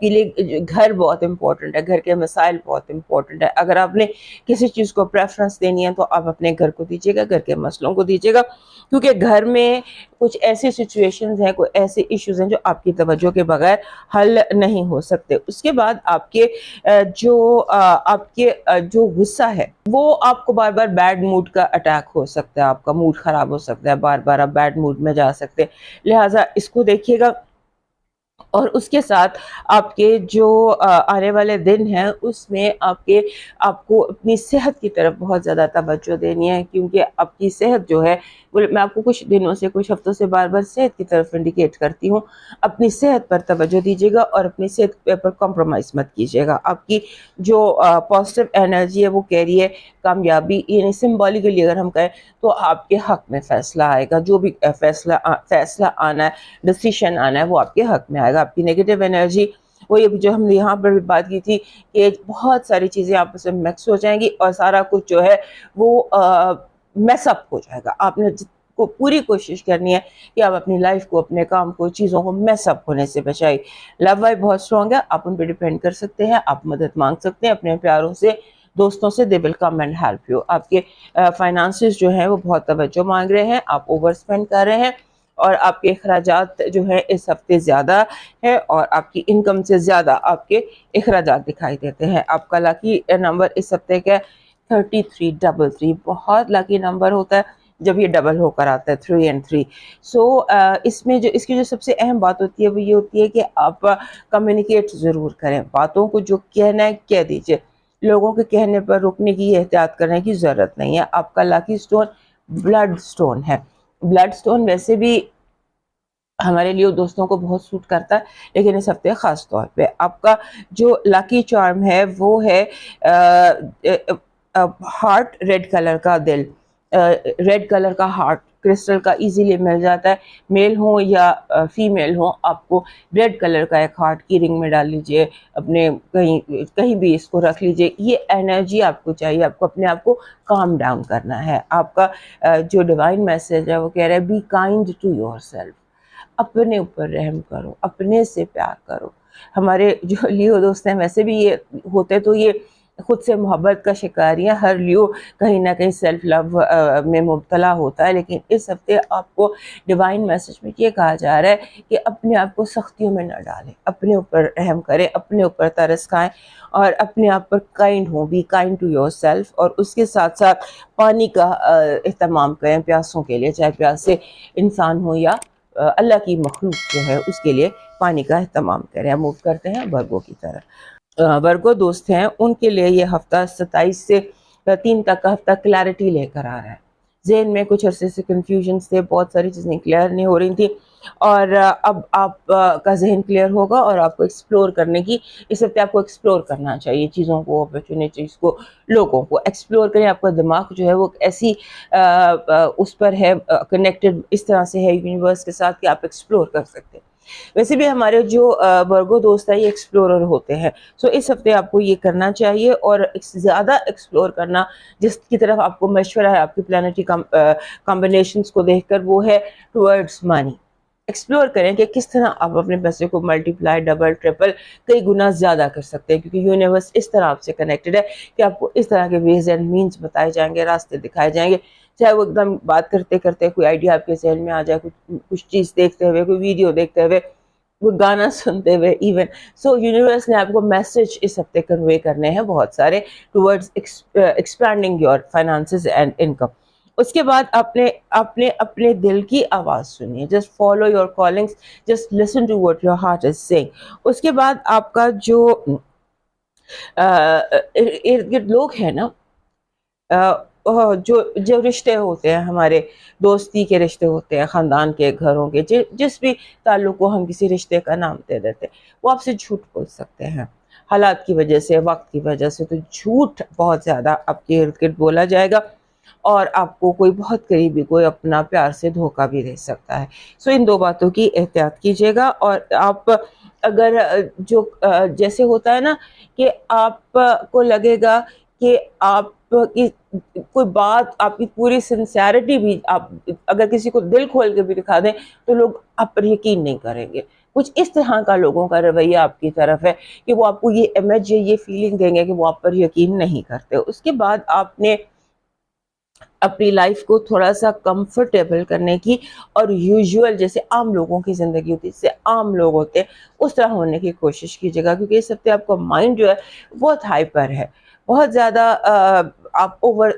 لیے گھر بہت امپورٹنٹ ہے, گھر کے مسائل بہت امپورٹنٹ ہے. اگر آپ نے کسی چیز کو پریفرنس دینی ہے تو آپ اپنے گھر کو دیجیے گا, گھر کے مسئلوں کو دیجیے گا, کیونکہ گھر میں کچھ ایسی سچویشنز ہیں, کوئی ایسے ایشوز ہیں جو آپ کی توجہ کے بغیر حل نہیں ہو سکتے. اس کے بعد آپ کے جو غصہ ہے وہ آپ کو بار بار بیڈ موڈ کا اٹیک ہو سکتا ہے, آپ کا موڈ خراب ہو سکتا ہے, بار بار آپ بیڈ موڈ میں جا سکتے ہیں. لہٰذا اس کو دیکھیے گا. اور اس کے ساتھ آپ کے جو آنے والے دن ہیں اس میں آپ کو اپنی صحت کی طرف بہت زیادہ توجہ دینی ہے, کیونکہ آپ کی صحت جو ہے میں آپ کو کچھ دنوں سے, کچھ ہفتوں سے بار بار صحت کی طرف انڈیکیٹ کرتی ہوں. اپنی صحت پر توجہ دیجیے گا, اور اپنی صحت پر کمپرومائز مت کیجیے گا. آپ کی جو پازیٹیو انرجی ہے وہ کہہ رہی ہے کامیابی, یعنی سمبولیکلی اگر ہم کہیں تو آپ کے حق میں فیصلہ آئے گا. جو بھی فیصلہ آنا ہے, ڈسیشن آنا ہے, وہ آپ کے حق میں آئے گا. آپ کی نیگیٹو انرجی, وہ جو ہم نے یہاں پر بھی بات کی تھی کہ بہت ساری چیزیں آپس میں مکس ہو جائیں گی, اور سارا کچھ جو ہے وہ میس اپ ہو جائے گا. آپ نے کو پوری کوشش کرنی ہے کہ آپ اپنی لائف کو, اپنے کام کو, چیزوں کو میس اپ ہونے سے بچائیں. لو وائب بہت اسٹرانگ ہے, آپ ان پہ ڈیپینڈ کر سکتے ہیں, آپ مدد مانگ سکتے ہیں اپنے پیاروں سے, دوستوں سے. دے ول کم اینڈ ہیلپ یو. آپ کے فائنانسز جو ہیں وہ بہت توجہ مانگ رہے ہیں, آپ اوور اسپینڈ کر رہے ہیں, اور آپ کے اخراجات جو ہیں اس ہفتے زیادہ ہے, اور آپ کی انکم سے زیادہ آپ کے اخراجات دکھائی دیتے ہیں. آپ کا لاکی نمبر اس ہفتے کا 3333. بہت لاکی نمبر ہوتا ہے جب یہ ڈبل ہو کر آتا ہے 3 and 3. سو اس کی جو سب سے اہم بات ہوتی ہے وہ یہ ہوتی ہے کہ آپ کمیونیکیٹ ضرور کریں. باتوں کو جو کہنا ہے کہہ دیجیے, لوگوں کے کہنے پر رکنے کی احتیاط کرنے کی ضرورت نہیں ہے. آپ کا لاکی سٹون بلڈ سٹون ہے. بلڈ سٹون ویسے بھی ہمارے لیے دوستوں کو بہت سوٹ کرتا ہے, لیکن اس ہفتے خاص طور پہ آپ کا جو لاکی چارم ہے وہ ہے ہارٹ ریڈ کلر کا دل, ریڈ کلر کا ہارٹ. کرسٹل کا ایزیلی مل جاتا ہے، میل ہوں یا فیمیل ہوں. آپ کو ریڈ کلر کا ایک ہارٹ کی رنگ میں ڈال لیجئے، اپنے کہیں بھی اس کو رکھ لیجئے. یہ انرجی آپ کو چاہیے، آپ کو اپنے آپ کو کام ڈاؤن کرنا ہے. آپ کا جو ڈیوائن میسج ہے وہ کہہ رہا ہے be kind to yourself. اپنے اوپر رحم کرو، اپنے سے پیار کرو. ہمارے جو لیو دوست ہیں ویسے بھی یہ ہوتے تو یہ خود سے محبت کا شکاری ہے. ہر لیو کہیں نہ کہیں سیلف لو میں مبتلا ہوتا ہے، لیکن اس ہفتے آپ کو ڈیوائن میسج میں یہ کہا جا رہا ہے کہ اپنے آپ کو سختیوں میں نہ ڈالیں، اپنے اوپر رحم کریں، اپنے اوپر ترس کھائیں اور اپنے آپ پر کائنڈ ہوں. Be kind to yourself. اور اس کے ساتھ ساتھ پانی کا اہتمام کریں پیاسوں کے لیے، چاہے پیاسے انسان ہو یا اللہ کی مخلوق جو ہے اس کے لیے پانی کا اہتمام کریں. موو کرتے ہیں ورگو کی طرف. ورگو دوست ہیں ان کے لیے یہ ہفتہ 27 سے 3 تک کا ہفتہ کلیئرٹی لے کر آ رہا ہے. ذہن میں کچھ عرصے سے کنفیوژنس تھے، بہت ساری چیزیں کلیئر نہیں ہو رہی تھیں، اور اب آپ کا ذہن کلیئر ہوگا اور آپ کو ایکسپلور کرنے کی، اس ہفتے آپ کو ایکسپلور کرنا چاہیے چیزوں کو، اپرچونیٹیز کو، لوگوں کو ایکسپلور کریں. آپ کا دماغ جو ہے وہ ایسی اس پر ہے کنیکٹڈ اس طرح سے ہے یونیورس کے ساتھ کہ آپ ایکسپلور کر سکتے ہیں. ویسے بھی ہمارے جو ورگو دوست ہیں یہ ایکسپلورر ہوتے ہیں، سو اس ہفتے آپ کو یہ کرنا چاہیے اور زیادہ ایکسپلور کرنا جس کی طرف آپ کو مشورہ ہے آپ کی پلانٹری کمبینیشنز کو دیکھ کر وہ ہے ٹورڈز منی. ایکسپلور کریں کہ کس طرح آپ اپنے پیسے کو ملٹی پلائی، ڈبل، ٹرپل، کئی گنا زیادہ کر سکتے ہیں، کیونکہ یونیورس اس طرح آپ سے کنیکٹڈ ہے کہ آپ کو اس طرح کے ویز اینڈ مینز بتائے جائیں گے، راستے دکھائے جائیں گے. چاہے وہ ایک دم بات کرتے کرتے کوئی آئیڈیا آپ کے ذہن میں آ جائے، کچھ چیز دیکھتے ہوئے، کوئی ویڈیو دیکھتے ہوئے، وہ گانا سنتے ہوئے ایون. سو یونیورس نے آپ کو میسج اس ہفتے کنوے کرنے ہیں بہت سارے towards expanding your finances and income. اس کے بعد اپنے دل کی آواز سنیے. Just follow your callings, just listen to what your heart is saying. اس کے بعد آپ کا جو ارد گرد لوگ ہیں نا، جو رشتے ہوتے ہیں ہمارے، دوستی کے رشتے ہوتے ہیں، خاندان کے، گھروں کے، جس بھی تعلق کو ہم کسی رشتے کا نام دے دیتے ہیں، وہ آپ سے جھوٹ بول سکتے ہیں حالات کی وجہ سے، وقت کی وجہ سے. تو جھوٹ بہت زیادہ آپ کے ارد گرد بولا جائے گا اور آپ کو کوئی بہت قریبی کوئی اپنا پیار سے دھوکہ بھی دے سکتا ہے. سو ان 2 باتوں کی احتیاط کیجیے گا. اور آپ اگر جو جیسے ہوتا ہے نا کہ آپ کو لگے گا کہ آپ کی کوئی بات، آپ کی پوری سنسیئرٹی بھی آپ اگر کسی کو دل کھول کے بھی دکھا دیں تو لوگ آپ پر یقین نہیں کریں گے. کچھ اس طرح کا لوگوں کا رویہ آپ کی طرف ہے کہ وہ آپ کو یہ امیج، یہ فیلنگ دیں گے کہ وہ آپ پر یقین نہیں کرتے. اس کے بعد آپ نے اپنی لائف کو تھوڑا سا کمفرٹیبل کرنے کی اور یوزول جیسے عام لوگوں کی زندگی ہوتی ہے، جیسے عام لوگ ہوتے ہیں اس طرح ہونے کی کوشش کیجیے گا. کیونکہ اس ہفتے آپ کا مائنڈ جو ہے بہت ہائپر ہے، بہت زیادہ آپ اوور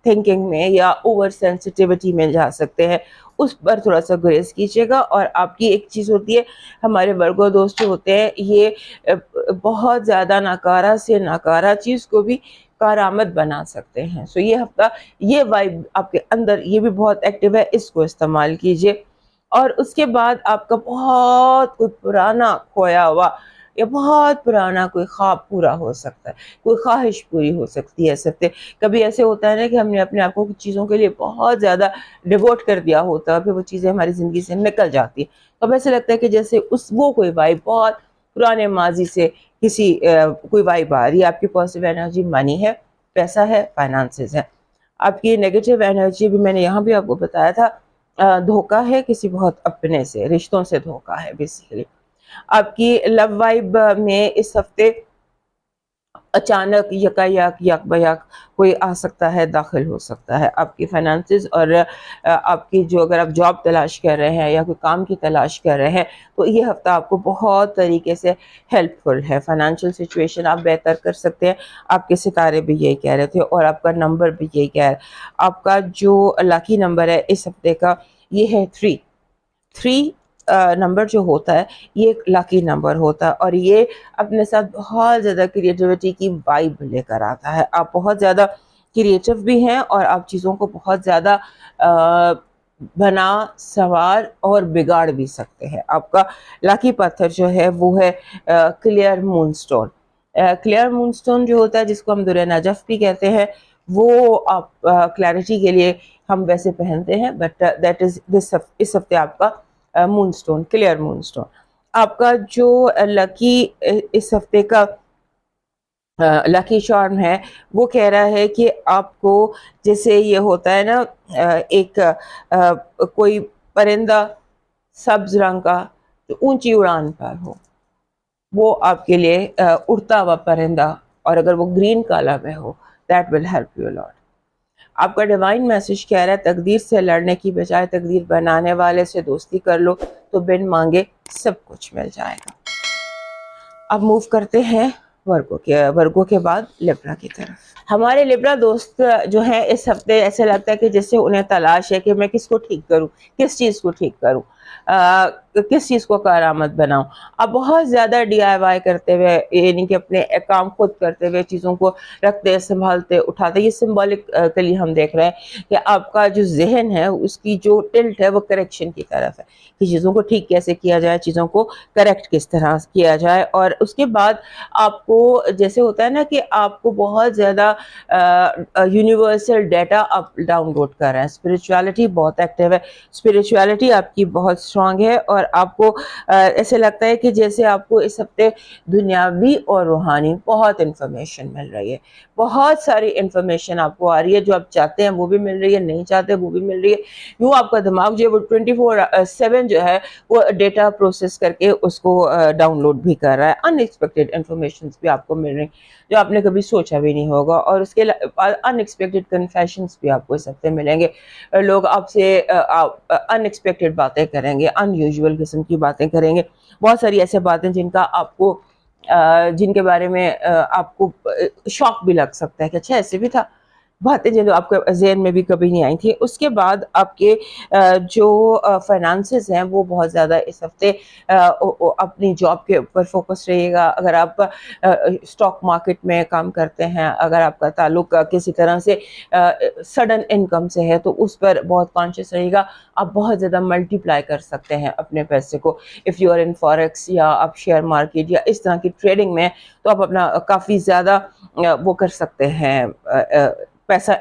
تھنکنگ میں یا اوور سینسٹیوٹی میں جا سکتے ہیں. اس پر تھوڑا سا گریز کیجیے گا. اور آپ کی ایک چیز ہوتی ہے، ہمارے ورگو دوست جو ہوتے ہیں یہ بہت زیادہ ناکارہ سے ناکارہ چیز کو بھی کارآمد بنا سکتے ہیں. سو یہ ہفتہ یہ وائب آپ کے اندر یہ بھی بہت ایکٹیو ہے، اس کو استعمال کیجیے. اور اس کے بعد آپ کا بہت کوئی پرانا کھویا ہوا یا بہت پرانا کوئی خواب پورا ہو سکتا ہے، کوئی خواہش پوری ہو سکتی ہے اس ہفتے. کبھی ایسے ہوتا ہے نا کہ ہم نے اپنے آپ کو کچھ چیزوں کے لیے بہت زیادہ ڈیووٹ کر دیا ہوتا ہے، پھر وہ چیزیں ہماری زندگی سے نکل جاتی ہیں. اب ایسے لگتا ہے کہ جیسے وہ کوئی وائب بہت پرانے ماضی سے کسی کوئی وائب آ رہی ہے. آپ کی پازیٹیو انرجی منی ہے، پیسہ ہے، فائنانسز ہے. آپ کی نیگیٹو انرجی بھی میں نے یہاں بھی آپ کو بتایا تھا، دھوکہ ہے کسی بہت اپنے سے، رشتوں سے دھوکہ ہے بیسیکلی. آپ کی لو وائب میں اس ہفتے اچانک یک بیک کوئی آ سکتا ہے، داخل ہو سکتا ہے. آپ کی فائنانسز اور آپ کی جو اگر آپ جاب تلاش کر رہے ہیں یا کوئی کام کی تلاش کر رہے ہیں تو یہ ہفتہ آپ کو بہت طریقے سے ہیلپ فل ہے. فائنانشیل سچویشن آپ بہتر کر سکتے ہیں، آپ کے ستارے بھی یہی کہہ رہے تھے اور آپ کا نمبر بھی یہی کہہ رہا ہے. آپ کا جو لاکی نمبر ہے اس ہفتے کا یہ ہے 3 نمبر جو ہوتا ہے یہ ایک لاکی نمبر ہوتا ہے اور یہ اپنے ساتھ بہت زیادہ کریٹیوٹی کی وائب لے کر آتا ہے. آپ بہت زیادہ کریٹیو بھی ہیں اور آپ چیزوں کو بہت زیادہ بنا سنوار اور بگاڑ بھی سکتے ہیں. آپ کا لاکی پتھر جو ہے وہ ہے کلیئر مون سٹون. کلیئر مون سٹون جو ہوتا ہے جس کو ہم درہ نجف بھی کہتے ہیں، وہ آپ کلیئرٹی کے لیے ہم ویسے پہنتے ہیں, بٹ دیٹ از اس ہفتے آپ کا مون اسٹون, کلیئر مون اسٹون. آپ کا جو لکی اس ہفتے کا لکی چارم ہے وہ کہہ رہا ہے کہ آپ کو جیسے یہ ہوتا ہے نا ایک کوئی پرندہ سبز رنگ کا جو اونچی اڑان پر ہو, وہ آپ کے لیے اڑتا ہوا پرندہ, اور اگر وہ گرین کلر میں ہو, that will help you lot. آپ کا ڈیوائن میسج کہہ رہا ہے تقدیر سے لڑنے کی بجائے تقدیر بنانے والے سے دوستی کر لو تو بن مانگے سب کچھ مل جائے گا. اب موو کرتے ہیں ورگو کے بعد لبرا کی طرف. ہمارے لبرا دوست جو ہیں اس ہفتے ایسے لگتا ہے کہ جس سے انہیں تلاش ہے کہ میں کس کو ٹھیک کروں, کس چیز کو ٹھیک کروں, کس چیز کو کارآمد بناؤں. اب بہت زیادہ ڈی آئی وائی کرتے ہوئے, یعنی کہ اپنے کام خود کرتے ہوئے چیزوں کو رکھتے سنبھالتے اٹھاتے, یہ سمبولکلی ہم دیکھ رہے ہیں کہ آپ کا جو ذہن ہے اس کی جو ٹلٹ ہے وہ کریکشن کی طرف ہے, کہ چیزوں کو ٹھیک کیسے کیا جائے, چیزوں کو کریکٹ کس طرح کیا جائے. اور اس کے بعد آپ کو جیسے ہوتا ہے نا کہ آپ کو بہت زیادہ یونیورسل ڈیٹا آپ ڈاؤن لوڈ کر رہے ہیں, اسپرچویلٹی بہت ایکٹیو ہے, اسپرچویلٹی آپ کی بہت اسٹرانگ ہے, اور آپ کو ایسے لگتا ہے کہ جیسے آپ کو اس ہفتے دنیاوی اور روحانی بہت انفارمیشن مل رہی ہے, بہت ساری انفارمیشن آپ کو آ رہی ہے, جو آپ چاہتے ہیں وہ بھی مل رہی ہے, نہیں چاہتے وہ بھی مل رہی ہے. یوں آپ کا دماغ جو ہے وہ 24/7 جو ہے وہ ڈیٹا پروسیس کر کے اس کو ڈاؤن لوڈ بھی کر رہا ہے. ان ایکسپیکٹڈ انفارمیشن بھی آپ کو مل رہی ہیں جو آپ نے کبھی سوچا بھی نہیں ہوگا, اور اس کے ان ایکسپیکٹڈ کنفیشنز بھی آپ کو اس ہفتے ملیں گے. لوگ آپ سے ان ایکسپیکٹڈ باتیں کریں گے, ان یوزول قسم کی باتیں کریں گے, بہت ساری ایسے باتیں جن کے بارے میں آپ کو شوق بھی لگ سکتا ہے کہ اچھا ایسے بھی تھا, باتیں جو آپ کے ذہن میں بھی کبھی نہیں آئی تھی. اس کے بعد آپ کے جو فائنانسز ہیں وہ بہت زیادہ اس ہفتے اپنی جاب کے اوپر فوکس رہیے گا. اگر آپ اسٹاک مارکیٹ میں کام کرتے ہیں, اگر آپ کا تعلق کسی طرح سے سڈن انکم سے ہے تو اس پر بہت کانشیس رہیے گا. آپ بہت زیادہ ملٹی پلائی کر سکتے ہیں اپنے پیسے کو. If you are in forex یا آپ شیئر مارکیٹ یا اس طرح کی ٹریڈنگ میں, تو آپ اپنا کافی زیادہ وہ کر سکتے ہیں, پیسہ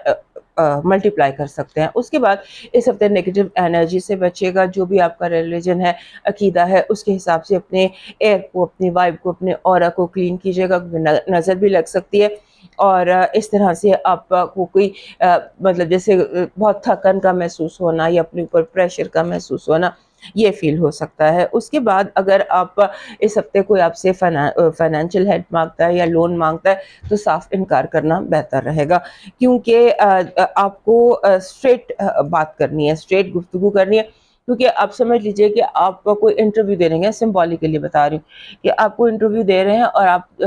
ملٹی پلائی کر سکتے ہیں. اس کے بعد اس ہفتے نیگیٹو انرجی سے بچے گا. جو بھی آپ کا ریلیجن ہے, عقیدہ ہے, اس کے حساب سے اپنے ایئر کو, اپنی وائب کو, اپنے اورا کو کلین کیجیے گا, نظر بھی لگ سکتی ہے. اور اس طرح سے آپ کو کوئی مطلب جیسے بہت تھکن کا محسوس ہونا یا اپنے اوپر پریشر کا محسوس ہونا, یہ فیل ہو سکتا ہے. اس کے بعد اگر آپ اس ہفتے کوئی آپ سے فائنینشیل ہیلپ مانگتا ہے یا لون مانگتا ہے تو صاف انکار کرنا بہتر رہے گا, کیونکہ آپ کو اسٹریٹ بات کرنی ہے, اسٹریٹ گفتگو کرنی ہے. کیونکہ آپ سمجھ لیجئے کہ آپ کوئی انٹرویو دے رہے ہیں, سمبولکلی بتا رہی ہوں کہ آپ کو انٹرویو دے رہے ہیں اور آپ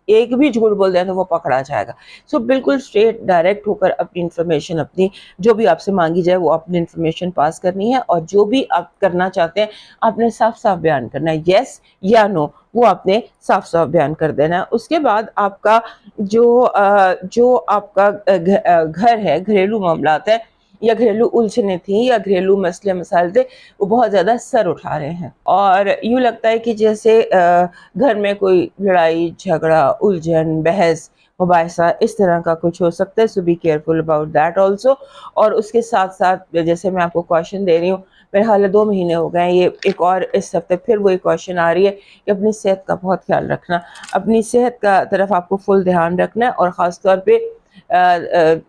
ایک بھی جھوٹ بول دیں تو وہ پکڑا جائے گا. سو بالکل اسٹریٹ ڈائریکٹ ہو کر اپنی انفارمیشن, اپنی جو بھی آپ سے مانگی جائے وہ اپنی انفارمیشن پاس کرنی ہے, اور جو بھی آپ کرنا چاہتے ہیں آپ نے صاف صاف بیان کرنا ہے, یس یا نو وہ آپ نے صاف صاف بیان کر دینا ہے. اس کے بعد آپ کا جو آپ کا گھر ہے, گھریلو معاملات ہے یا گھریلو الجھنیں تھیں یا گھریلو مسئلے مسائل تھے, وہ بہت زیادہ سر اٹھا رہے ہیں, اور یوں لگتا ہے کہ جیسے گھر میں کوئی لڑائی جھگڑا, الجھن, بحث, مباحثہ اس طرح کا کچھ ہو سکتا ہے. So be careful about that also. اور اس کے ساتھ ساتھ جیسے میں آپ کو کوشچن دے رہی ہوں, میرے حال 2 مہینے ہو گئے ہیں, یہ ایک اور اس ہفتے پھر وہی کوشچن آ رہی ہے کہ اپنی صحت کا بہت خیال رکھنا, اپنی صحت کا طرف آپ کو فل دھیان رکھنا ہے. اور خاص طور پہ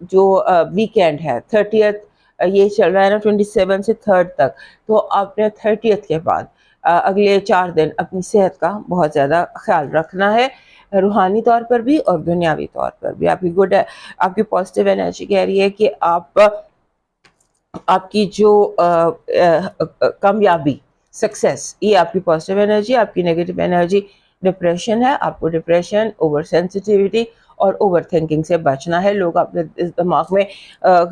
جو ویکینڈ ہے 30th, یہ چل رہا ہے نا 27 سے 3rd تک, تو آپ نے 30th کے بعد اگلے 4 دن اپنی صحت کا بہت زیادہ خیال رکھنا ہے, روحانی طور پر بھی اور دنیاوی طور پر بھی. آپ کی پازیٹیو انرجی کہہ رہی ہے کہ آپ کی جو کامیابی, سکسیس, یہ آپ کی پازیٹیو انرجی. آپ کی نیگیٹو انرجی ڈپریشن ہے. آپ کو ڈپریشن, اوور سینسٹیوٹی اور اوور تھنکنگ سے بچنا ہے. لوگ اپنے دماغ میں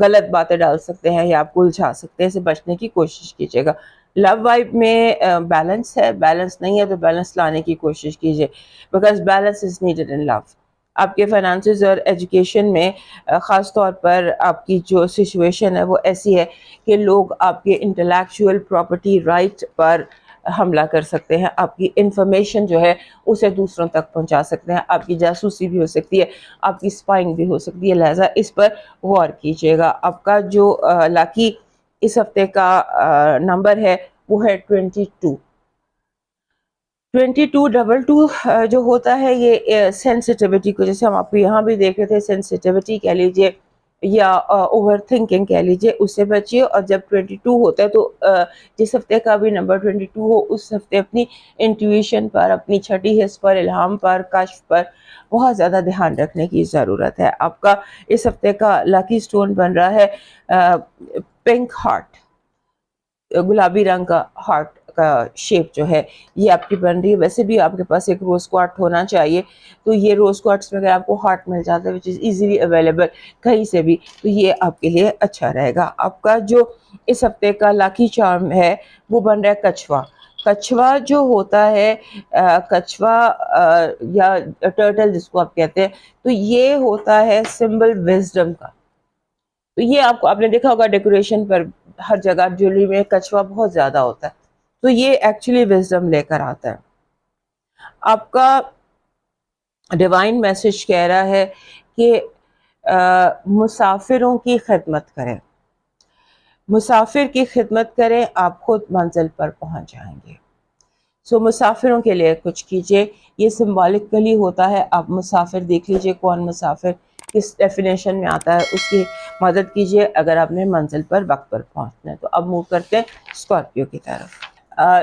غلط باتیں ڈال سکتے ہیں یا آپ کو الجھا سکتے ہیں, سے بچنے کی کوشش کیجیے گا. لو وائب میں بیلنس ہے, بیلنس نہیں ہے تو بیلنس لانے کی کوشش کیجیے, بیکاز بیلنس از نیڈڈ ان لو. آپ کے فائنانسز اور ایجوکیشن میں خاص طور پر آپ کی جو سچویشن ہے وہ ایسی ہے کہ لوگ آپ کے انٹلیکچوئل پراپرٹی رائٹ پر حملہ کر سکتے ہیں، آپ کی انفارمیشن جو ہے اسے دوسروں تک پہنچا سکتے ہیں، آپ کی جاسوسی بھی ہو سکتی ہے، آپ کی اسپائنگ بھی ہو سکتی ہے، لہٰذا اس پر غور کیجیے گا۔ آپ کا جو لاکی اس ہفتے کا نمبر ہے وہ ہے 22۔ 2222 جو ہوتا ہے یہ سینسٹیوٹی کو، جیسے ہم آپ کو یہاں بھی دیکھ رہے تھے، سینسٹیوٹی کہہ لیجیے یا اوور تھنکنگ کہہ لیجیے، اس سے بچیے۔ اور جب 22 ہوتا ہے تو جس ہفتے کا بھی نمبر 22 ہو اس ہفتے اپنی انٹویشن پر، اپنی چھٹی حس پر، الہام پر، کشف پر بہت زیادہ دھیان رکھنے کی ضرورت ہے۔ آپ کا اس ہفتے کا لاکی سٹون بن رہا ہے پنک ہارٹ، گلابی رنگ کا ہارٹ کا شیپ جو ہے یہ آپ کی بن رہی ہے۔ ویسے بھی آپ کے پاس ایک روز کوارٹ ہونا چاہیے، تو یہ روز کوارٹس میں اگر آپ کو ہارٹ مل جاتا ہے وچ از ایزیلی اویلیبل کہیں سے بھی، تو یہ آپ کے لیے اچھا رہے گا۔ آپ کا جو اس ہفتے کا لاکی چارم ہے وہ بن رہا ہے کچھوا۔ کچھوا جو ہوتا ہے کچھوا یا ٹرٹل جس کو آپ کہتے ہیں، تو یہ ہوتا ہے سمبل وزڈم کا۔ تو یہ آپ نے دیکھا ہوگا ڈیکوریشن پر ہر جگہ جویلری میں کچھوا بہت زیادہ ہوتا ہے، تو یہ ایکچولی وزڈم لے کر آتا ہے۔ آپ کا ڈیوائن میسج کہہ رہا ہے کہ مسافروں کی خدمت کریں، مسافر کی خدمت کریں، آپ خود منزل پر پہنچ جائیں گے۔ سو مسافروں کے لیے کچھ کیجئے، یہ سمبولکلی ہوتا ہے۔ آپ مسافر دیکھ لیجئے کون مسافر کس ڈیفینیشن میں آتا ہے، اس کی مدد کیجئے اگر آپ نے منزل پر وقت پر پہنچنا ہے۔ تو اب موو کرتے ہیں اسکارپیو کی طرف۔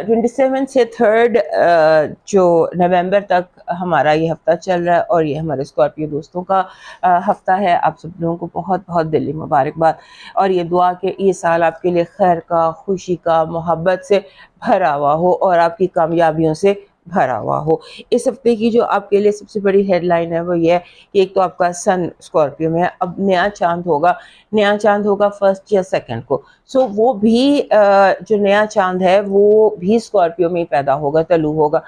27 سے 3 جو نومبر تک ہمارا یہ ہفتہ چل رہا ہے، اور یہ ہمارے اسکارپیو دوستوں کا ہفتہ ہے۔ آپ سب لوگوں کو بہت بہت دلی مبارکباد، اور یہ دعا کہ یہ سال آپ کے لیے خیر کا، خوشی کا، محبت سے بھرا ہوا ہو اور آپ کی کامیابیوں سے بھرا ہوا ہو۔ اس ہفتے کی جو آپ کے لیے سب سے بڑی ہیڈ لائن ہے وہ یہ ہے کہ ایک تو آپ کا سن اسکارپیو میں ہے، اب نیا چاند ہوگا 1 یا 2 کو۔ سو وہ بھی جو نیا چاند ہے وہ بھی اسکارپیو میں ہی پیدا ہوگا، طلوع ہوگا۔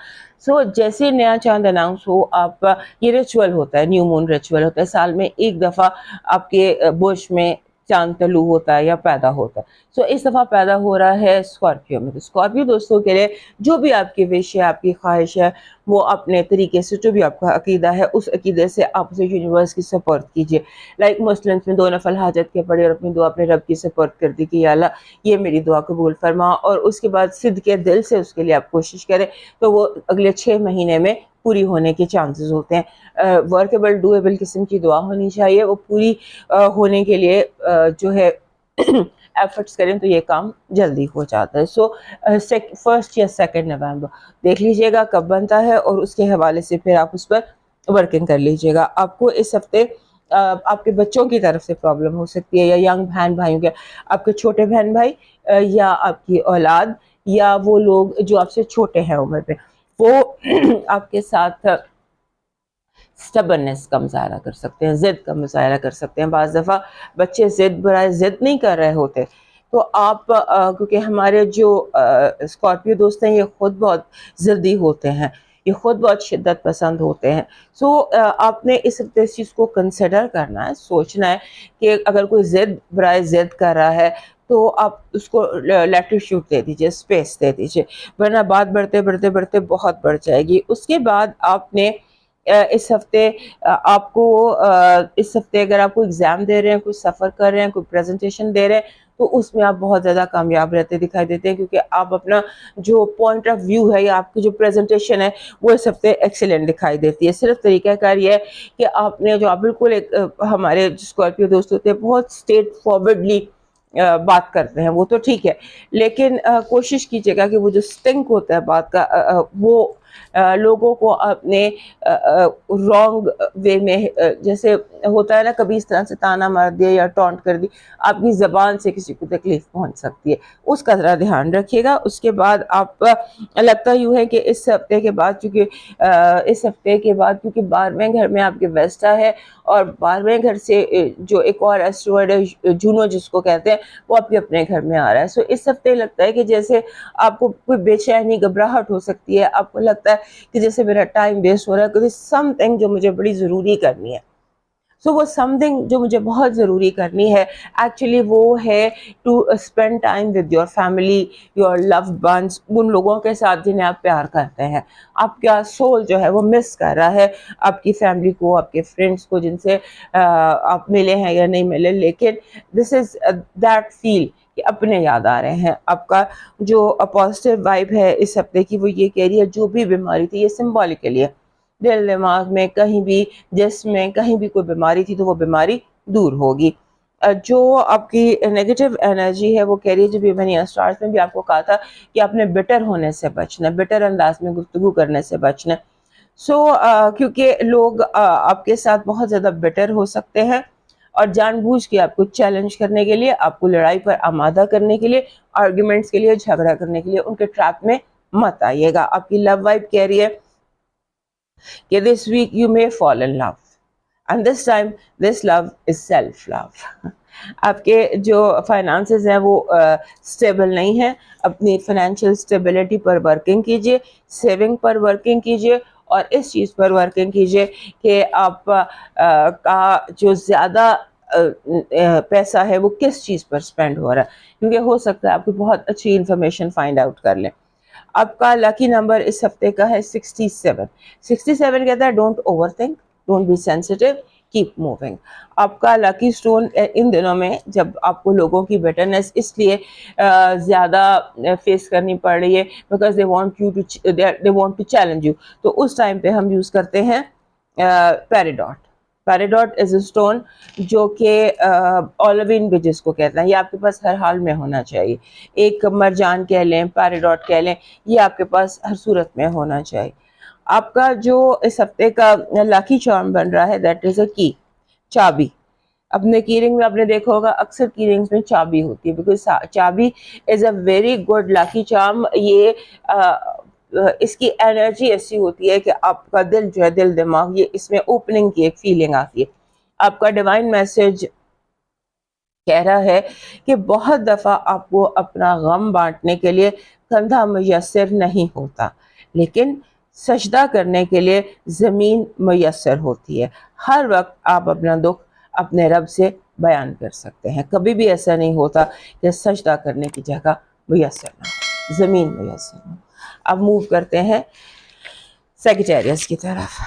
سو جیسے نیا چاند اناؤنس ہو، آپ یہ ریچول ہوتا ہے، نیو مون ریچول ہوتا ہے، سال میں ایک دفعہ آپ کے برج میں چاند طلوع ہوتا ہے یا پیدا ہوتا ہے۔ سو اس دفعہ پیدا ہو رہا ہے اسکارپیو میں۔ تو اسکارپیو دوستوں کے لیے جو بھی آپ کی وش ہے، آپ کی خواہش ہے، وہ اپنے طریقے سے، جو بھی آپ کا عقیدہ ہے اس عقیدے سے آپ اسے یونیورس کی سپورٹ کیجیے۔ لائک مسلمس میں 2 نفل حاجت کے پڑھے اور اپنی دعا اپنے رب کی سپورٹ کر دی کہ یا اللہ یہ میری دعا قبول فرما، اور اس کے بعد صدق کے دل سے اس کے لیے آپ کوشش کریں، تو وہ اگلے 6 مہینے میں پوری ہونے کے چانسز ہوتے ہیں۔ ورکیبل ڈویبل قسم کی دعا ہونی چاہیے، وہ پوری ہونے کے لیے جو ہے ایفرٹس کریں تو یہ کام جلدی ہو جاتا ہے۔ سو 1 یا 2 نومبر دیکھ لیجئے گا کب بنتا ہے، اور اس کے حوالے سے پھر آپ اس پر ورکنگ کر لیجئے گا۔ آپ کو اس ہفتے آپ کے بچوں کی طرف سے پرابلم ہو سکتی ہے، یا ینگ بہن بھائیوں کے، آپ کے چھوٹے بہن بھائی یا آپ کی اولاد یا وہ لوگ جو آپ سے چھوٹے ہیں عمر پہ، وہ آپ کے ساتھ سٹبرنس کا مظاہرہ کر سکتے ہیں، ضد کا مظاہرہ کر سکتے ہیں۔ بعض دفعہ بچے ضد برائے ضد نہیں کر رہے ہوتے، تو آپ کیونکہ ہمارے جو اسکارپیو دوست ہیں یہ خود بہت ضدی ہوتے ہیں، یہ خود بہت شدت پسند ہوتے ہیں۔ سو آپ نے اس چیز کو کنسیڈر کرنا ہے، سوچنا ہے کہ اگر کوئی ضد برائے ضد کر رہا ہے تو آپ اس کو لیٹیٹیوڈ دے دیجئے، اسپیس دے دیجئے، ورنہ بات بڑھتے بڑھتے بڑھتے بہت بڑھ جائے گی۔ اس کے بعد آپ نے اس ہفتے آپ کو اس ہفتے اگر آپ کو ایگزام دے رہے ہیں، کوئی سفر کر رہے ہیں، کوئی پریزنٹیشن دے رہے ہیں، تو اس میں آپ بہت زیادہ کامیاب رہتے دکھائی دیتے ہیں، کیونکہ آپ اپنا جو پوائنٹ آف ویو ہے یا آپ کی جو پریزنٹیشن ہے وہ اس ہفتے ایکسیلنٹ دکھائی دیتی ہے۔ صرف طریقہ کار یہ ہے کہ آپ نے جو آپ بالکل ہمارے اسکارپیو دوست ہوتے ہیں بہت اسٹریٹ فارورڈلی بات کرتے ہیں، وہ تو ٹھیک ہے، لیکن کوشش کیجیے گا کہ وہ جو سٹنک ہوتا ہے بات کا وہ لوگوں کو اپنے رانگ وے میں، جیسے ہوتا ہے نا کبھی اس طرح سے تانا مار دیا یا ٹونٹ کر دی، آپ کی زبان سے کسی کو تکلیف پہنچ سکتی ہے، اس کا ذرا دھیان رکھیے گا۔ اس کے بعد آپ لگتا یوں ہے کہ اس ہفتے کے بعد کیونکہ 12ویں گھر میں آپ کے ویسٹا ہے، اور 12ویں گھر سے جو ایک اور ایسٹروائڈ ہے جونو جس کو کہتے ہیں، وہ آپ کے اپنے گھر میں آ رہا ہے۔ سو اس ہفتے لگتا ہے کہ جیسے آپ کو کوئی بے چینی گھبراہٹ ہو سکتی ہے، آپ کو لگتا ہے کہ جیسے میرا ٹائم ویسٹ ہو رہا ہے، کوئی سم تھنگ جو مجھے بڑی ضروری کرنی ہے۔ سو وہ سم تھنگ جو مجھے بہت ضروری کرنی ہے ایکچولی وہ ہے to spend time with your family, your loved ones, ان لوگوں کے ساتھ جنہیں آپ پیار کرتے ہیں. آپ کا سول جو ہے وہ مس کر رہا ہے آپ کی فیملی کو، آپ کے فرینڈس کو جن سے آپ ملے ہیں یا نہیں ملے، لیکن دس از دیٹ فیل کہ اپنے یاد آ رہے ہیں. آپ کا جو پازیٹیو وائب ہے اس ہفتے کی وہ یہ کہہ رہی ہے جو بھی بیماری تھی، یہ سمبولکلی ہے، دل دماغ میں کہیں بھی جسم میں کہیں بھی کوئی بیماری تھی تو وہ بیماری دور ہوگی. جو آپ کی نیگیٹو انرجی ہے وہ کہہ رہی ہے، جب ایونی اسٹارز میں بھی آپ کو کہا تھا کہ آپ نے بٹر ہونے سے بچنا، بٹر انداز میں گفتگو کرنے سے بچنا. سو کیونکہ لوگ آپ کے ساتھ بہت زیادہ بٹر ہو سکتے ہیں اور جان بوجھ کے آپ کو چیلنج کرنے کے لیے، آپ کو لڑائی پر آمادہ کرنے کے لیے، آرگیومنٹس کے لیے، جھگڑا کرنے کے لیے ان کے ٹریپ میں مت آئیے گا. آپ کی لو وائب کہہ رہی ہے کہ this week you may fall in love and this time this love is self love. آپ کے جو فائنانسز ہیں وہ اسٹیبل نہیں ہیں. اپنی فائنینشیل اسٹیبلٹی پر ورکنگ کیجیے، سیونگ پر ورکنگ کیجیے اور اس چیز پر ورکنگ کیجیے کہ آپ کا جو زیادہ پیسہ ہے وہ کس چیز پر اسپینڈ ہو رہا ہے، کیونکہ ہو سکتا ہے آپ کو بہت اچھی انفارمیشن فائنڈ آؤٹ کر لیں. آپ کا لکی نمبر اس ہفتے کا ہے 67. 67 کہتا ہے don't overthink, don't be sensitive, keep moving. آپ کا لکی سٹون ان دنوں میں جب آپ کو لوگوں کی بیٹرنس اس لیے زیادہ فیس کرنی پڑ رہی ہے because they want to challenge you, تو اس ٹائم پہ ہم یوز کرتے ہیں پیریڈاٹ. پیریڈاٹ از اے اسٹون جو کہ اولوین بھی جس کو کہتے ہیں، یہ آپ کے پاس ہر حال میں ہونا چاہیے. ایک مرجان کہہ لیں، پیریڈاٹ کہہ لیں، یہ آپ کے پاس ہر صورت میں ہونا چاہیے. آپ کا جو اس ہفتے کا لاکی چارم بن رہا ہے دیٹ از اے کی، چابی. اپنے کی رنگ میں آپ نے دیکھا ہوگا اکثر کی رنگز میں چابی ہوتی ہے بیکاز چابی از اے ویری گڈ لاکی چارم. یہ اس کی انرجی ایسی ہوتی ہے کہ آپ کا دل جو ہے، دل دماغ، یہ اس میں اوپننگ کی ایک فیلنگ آتی ہے. آپ کا ڈیوائن میسج کہہ رہا ہے کہ بہت دفعہ آپ کو اپنا غم بانٹنے کے لیے کندھا میسر نہیں ہوتا، لیکن سجدہ کرنے کے لیے زمین میسر ہوتی ہے. ہر وقت آپ اپنا دکھ اپنے رب سے بیان کر سکتے ہیں. کبھی بھی ایسا نہیں ہوتا کہ سجدہ کرنے کی جگہ میسر نہ ہو، زمین میسر نہ ہو. اب موو کرتے ہیں سیگیٹیریس کی طرف.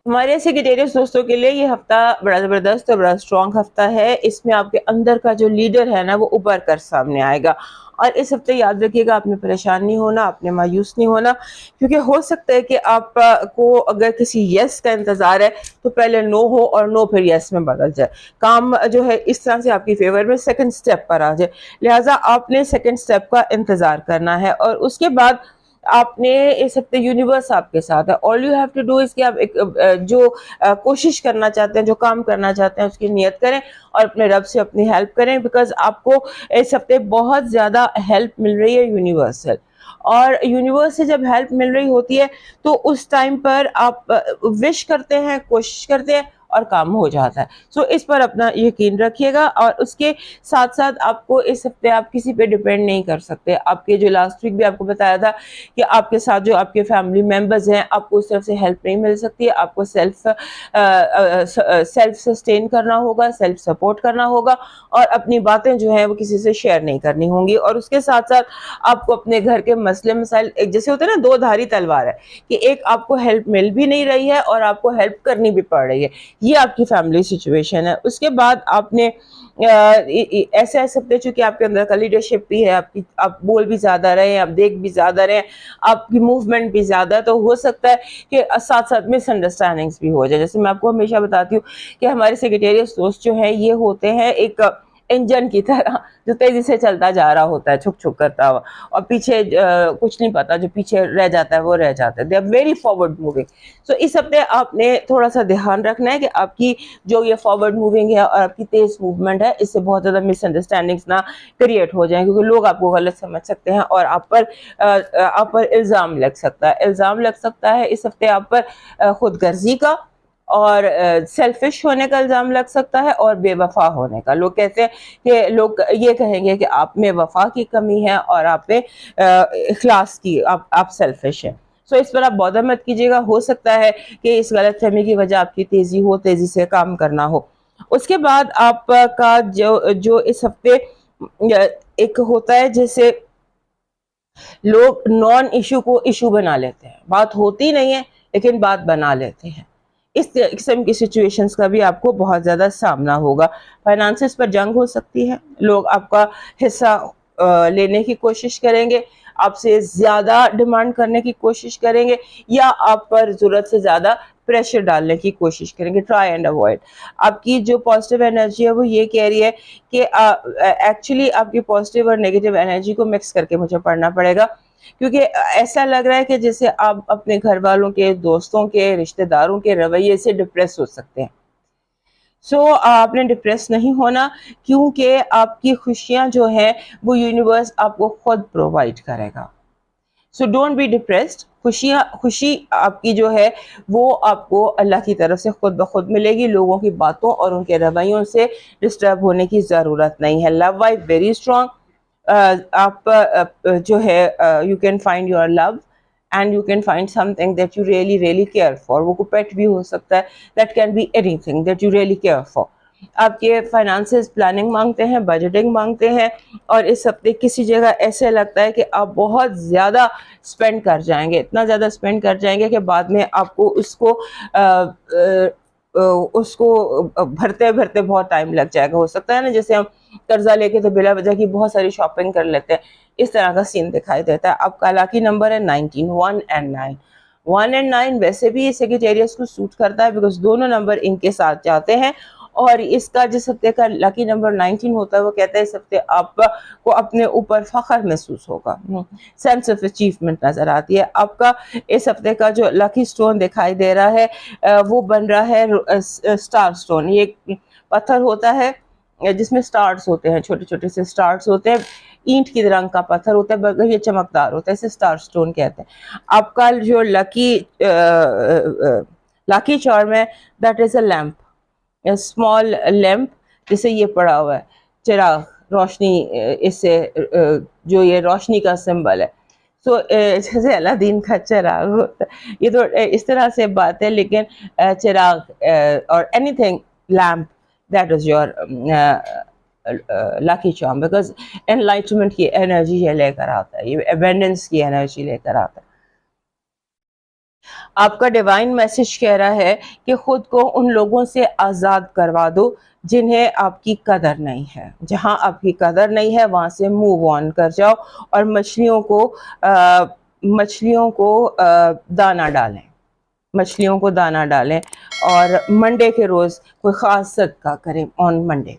ہمارے سیگیٹیریس دوستوں کے لیے یہ ہفتہ بڑا زبردست اور بڑا اسٹرانگ ہفتہ ہے. اس میں آپ کے اندر کا جو لیڈر ہے نا وہ ابھر کر سامنے آئے گا. اور اس ہفتے یاد رکھیے گا آپ نے پریشان نہیں ہونا، آپ نے مایوس نہیں ہونا، کیونکہ ہو سکتا ہے کہ آپ کو اگر کسی یس کا انتظار ہے تو پہلے نو ہو اور نو پھر یس میں بدل جائے. کام جو ہے اس طرح سے آپ کی فیور میں سیکنڈ سٹیپ پر آ جائے، لہٰذا آپ نے سیکنڈ سٹیپ کا انتظار کرنا ہے. اور اس کے بعد آپ نے اس ہفتے یونیورس آپ کے ساتھ ہے. All you have to do اس کہ آپ جو کوشش کرنا چاہتے ہیں، جو کام کرنا چاہتے ہیں اس کی نیت کریں اور اپنے رب سے اپنی ہیلپ کریں، بیکاز آپ کو اس ہفتے بہت زیادہ ہیلپ مل رہی ہے یونیورس سے. اور یونیورس سے جب ہیلپ مل رہی ہوتی ہے تو اس ٹائم پر آپ وش کرتے ہیں، کوشش کرتے ہیں اور کام ہو جاتا ہے. سو اس پر اپنا یقین رکھیے گا. اور اس کے ساتھ ساتھ آپ کو اس ہفتے آپ کسی پہ ڈیپینڈ نہیں کر سکتے. آپ کے جو لاسٹ ویک بھی آپ کو بتایا تھا کہ آپ کے ساتھ جو آپ کے فیملی ممبرز ہیں آپ کو اس طرف سے ہیلپ نہیں مل سکتی. آپ کو سیلف سسٹین کرنا ہوگا، سیلف سپورٹ کرنا ہوگا اور اپنی باتیں جو ہیں وہ کسی سے شیئر نہیں کرنی ہوں گی. اور اس کے ساتھ ساتھ آپ کو اپنے گھر کے مسئلے مسائل، ایک جیسے ہوتے ہیں نا دو دھاری تلوار ہے کہ ایک آپ کو ہیلپ مل بھی نہیں رہی ہے اور آپ کو ہیلپ کرنی بھی پڑ رہی ہے، یہ آپ کی فیملی سچویشن ہے. اس کے بعد آپ نے ایسے ایسے ہفتے چونکہ آپ کے اندر کا لیڈرشپ بھی ہے، آپ بول بھی زیادہ رہے ہیں، آپ دیکھ بھی زیادہ رہے ہیں، آپ کی موومنٹ بھی زیادہ ہے، تو ہو سکتا ہے کہ ساتھ ساتھ مس انڈرسٹینڈنگس بھی ہو جائے. جیسے میں آپ کو ہمیشہ بتاتی ہوں کہ ہمارے سیکریٹریس دوست جو ہیں یہ ہوتے ہیں ایک انجن کی طرح جو تیزی سے چلتا جا رہا ہوتا ہے چھک چھک کرتا ہوا، اور پیچھے کچھ نہیں پتا، جو پیچھے رہ جاتا ہے وہ رہ جاتا ہے. They are very forward moving. So اس ہفتے آپ نے تھوڑا سا دھیان رکھنا ہے کہ آپ کی جو یہ فارورڈ موونگ ہے اور آپ کی تیز موومنٹ ہے اس سے بہت زیادہ مس انڈرسٹینڈنگس نہ کریٹ ہو جائیں، کیونکہ لوگ آپ کو غلط سمجھ سکتے ہیں اور آپ پر الزام لگ سکتا ہے. الزام لگ سکتا ہے اس ہفتے آپ پر خود غرضی کا اور سیلفش ہونے کا الزام لگ سکتا ہے اور بے وفا ہونے کا. لوگ کہتے ہیں کہ لوگ یہ کہیں گے کہ آپ میں وفا کی کمی ہے اور آپ میں اخلاص کی، آپ سیلفش ہیں. سو اس پر آپ بودر مت کیجیے گا، ہو سکتا ہے کہ اس غلط فہمی کی وجہ آپ کی تیزی سے کام کرنا ہو۔ اس کے بعد آپ کا جو اس ہفتے ایک ہوتا ہے جیسے لوگ نان ایشو کو ایشو بنا لیتے ہیں، بات ہوتی نہیں ہے لیکن بات بنا لیتے ہیں، اس قسم کی سچویشنز کا بھی آپ کو بہت زیادہ سامنا ہوگا۔ فائنانسز پر جنگ ہو سکتی ہے، لوگ آپ کا حصہ لینے کی کوشش کریں گے، آپ سے زیادہ ڈیمانڈ کرنے کی کوشش کریں گے، یا آپ پر ضرورت سے زیادہ پریشر ڈالنے کی کوشش کریں گے۔ Try and avoid. آپ کی جو پازیٹیو انرجی ہے وہ یہ کہہ رہی ہے کہ ایکچولی آپ کی پازیٹیو اور نیگیٹو انرجی کو مکس کر کے مجھے پڑھنا پڑے گا، کیونکہ ایسا لگ رہا ہے کہ جیسے آپ اپنے گھر والوں کے، دوستوں کے، رشتہ داروں کے رویے سے ڈپریس ہو سکتے ہیں۔ سو آپ نے ڈپریس نہیں ہونا، کیونکہ آپ کی خوشیاں جو ہیں وہ یونیورس آپ کو خود پرووائڈ کرے گا۔ So don't be depressed. خوشی آپ کی جو ہے وہ آپ کو اللہ کی طرف سے خود بخود ملے گی، لوگوں کی باتوں اور ان کے رویوں سے ڈسٹرب ہونے کی ضرورت نہیں ہے۔ Love life very strong. آپ جو ہے you can find your love and you can find something that you really really care for. وہ کوئی پیٹ بھی ہو سکتا ہے، that can be anything that you really care for. آپ کے فائنانسز پلاننگ مانگتے ہیں، بجٹنگ مانگتے ہیں، اور اس ہفتے کسی جگہ ایسے لگتا ہے کہ آپ بہت زیادہ اسپینڈ کر جائیں گے، اتنا زیادہ اسپینڈ کر جائیں گے کہ بعد میں آپ کو اس کو بھرتے بھرتے بہت ٹائم لگ جائے گا۔ ہو سکتا ہے نا جیسے ہم قرضہ لے کے تو بلا وجہ کی بہت ساری شاپنگ کر لیتے ہیں، اس طرح کا سین دکھائی دیتا ہے۔ آپ کا لاکی نمبر ہے 19، 1 and 9۔ 1 and 9 ویسے بھی سیگیٹیریس کو سوٹ کرتا ہے، بیکاز دونوں نمبر ان کے ساتھ جاتے ہیں، اور اس کا جس ہفتے کا لاکی نمبر 19 ہوتا ہے وہ کہتا ہے اس ہفتے آپ کو اپنے اوپر فخر محسوس ہوگا، سینس آف اچیومنٹ نظر آتی ہے۔ آپ کا اس ہفتے کا جو لاکی سٹون دکھائی دے رہا ہے وہ بن رہا ہے اسٹار سٹون۔ یہ ایک پتھر ہوتا ہے جس میں سٹارز ہوتے ہیں، چھوٹے چھوٹے سے سٹارز ہوتے ہیں، اینٹ کی رنگ کا پتھر ہوتا ہے مگر یہ چمکدار ہوتا ہے، اسے اسٹار سٹون کہتے ہیں۔ آپ کا جو لاکی چارم ہے that is a lamp, small lamp, جسے یہ پڑا ہوا ہے چراغ، روشنی، اس سے جو یہ روشنی کا سمبل ہے۔ سو جیسے الادین کا چراغ ہوتا ہے، یہ تو اس طرح سے بات ہے، لیکن چراغ اور anything lamp that is your lucky charm, because enlightenment کی انرجی یہ لے کر آتا ہے، یہ ایبنڈنس کی انرجی لے کر آتا ہے۔ آپ کا ڈیوائن میسج کہہ رہا ہے کہ خود کو ان لوگوں سے آزاد کروا دو جنہیں آپ کی قدر نہیں ہے۔ جہاں آپ کی قدر نہیں ہے وہاں سے موو آن کر جاؤ، اور مچھلیوں کو دانہ ڈالیں، مچھلیوں کو دانہ ڈالیں، اور منڈے کے روز کوئی خاص صدقہ کریں آن منڈے۔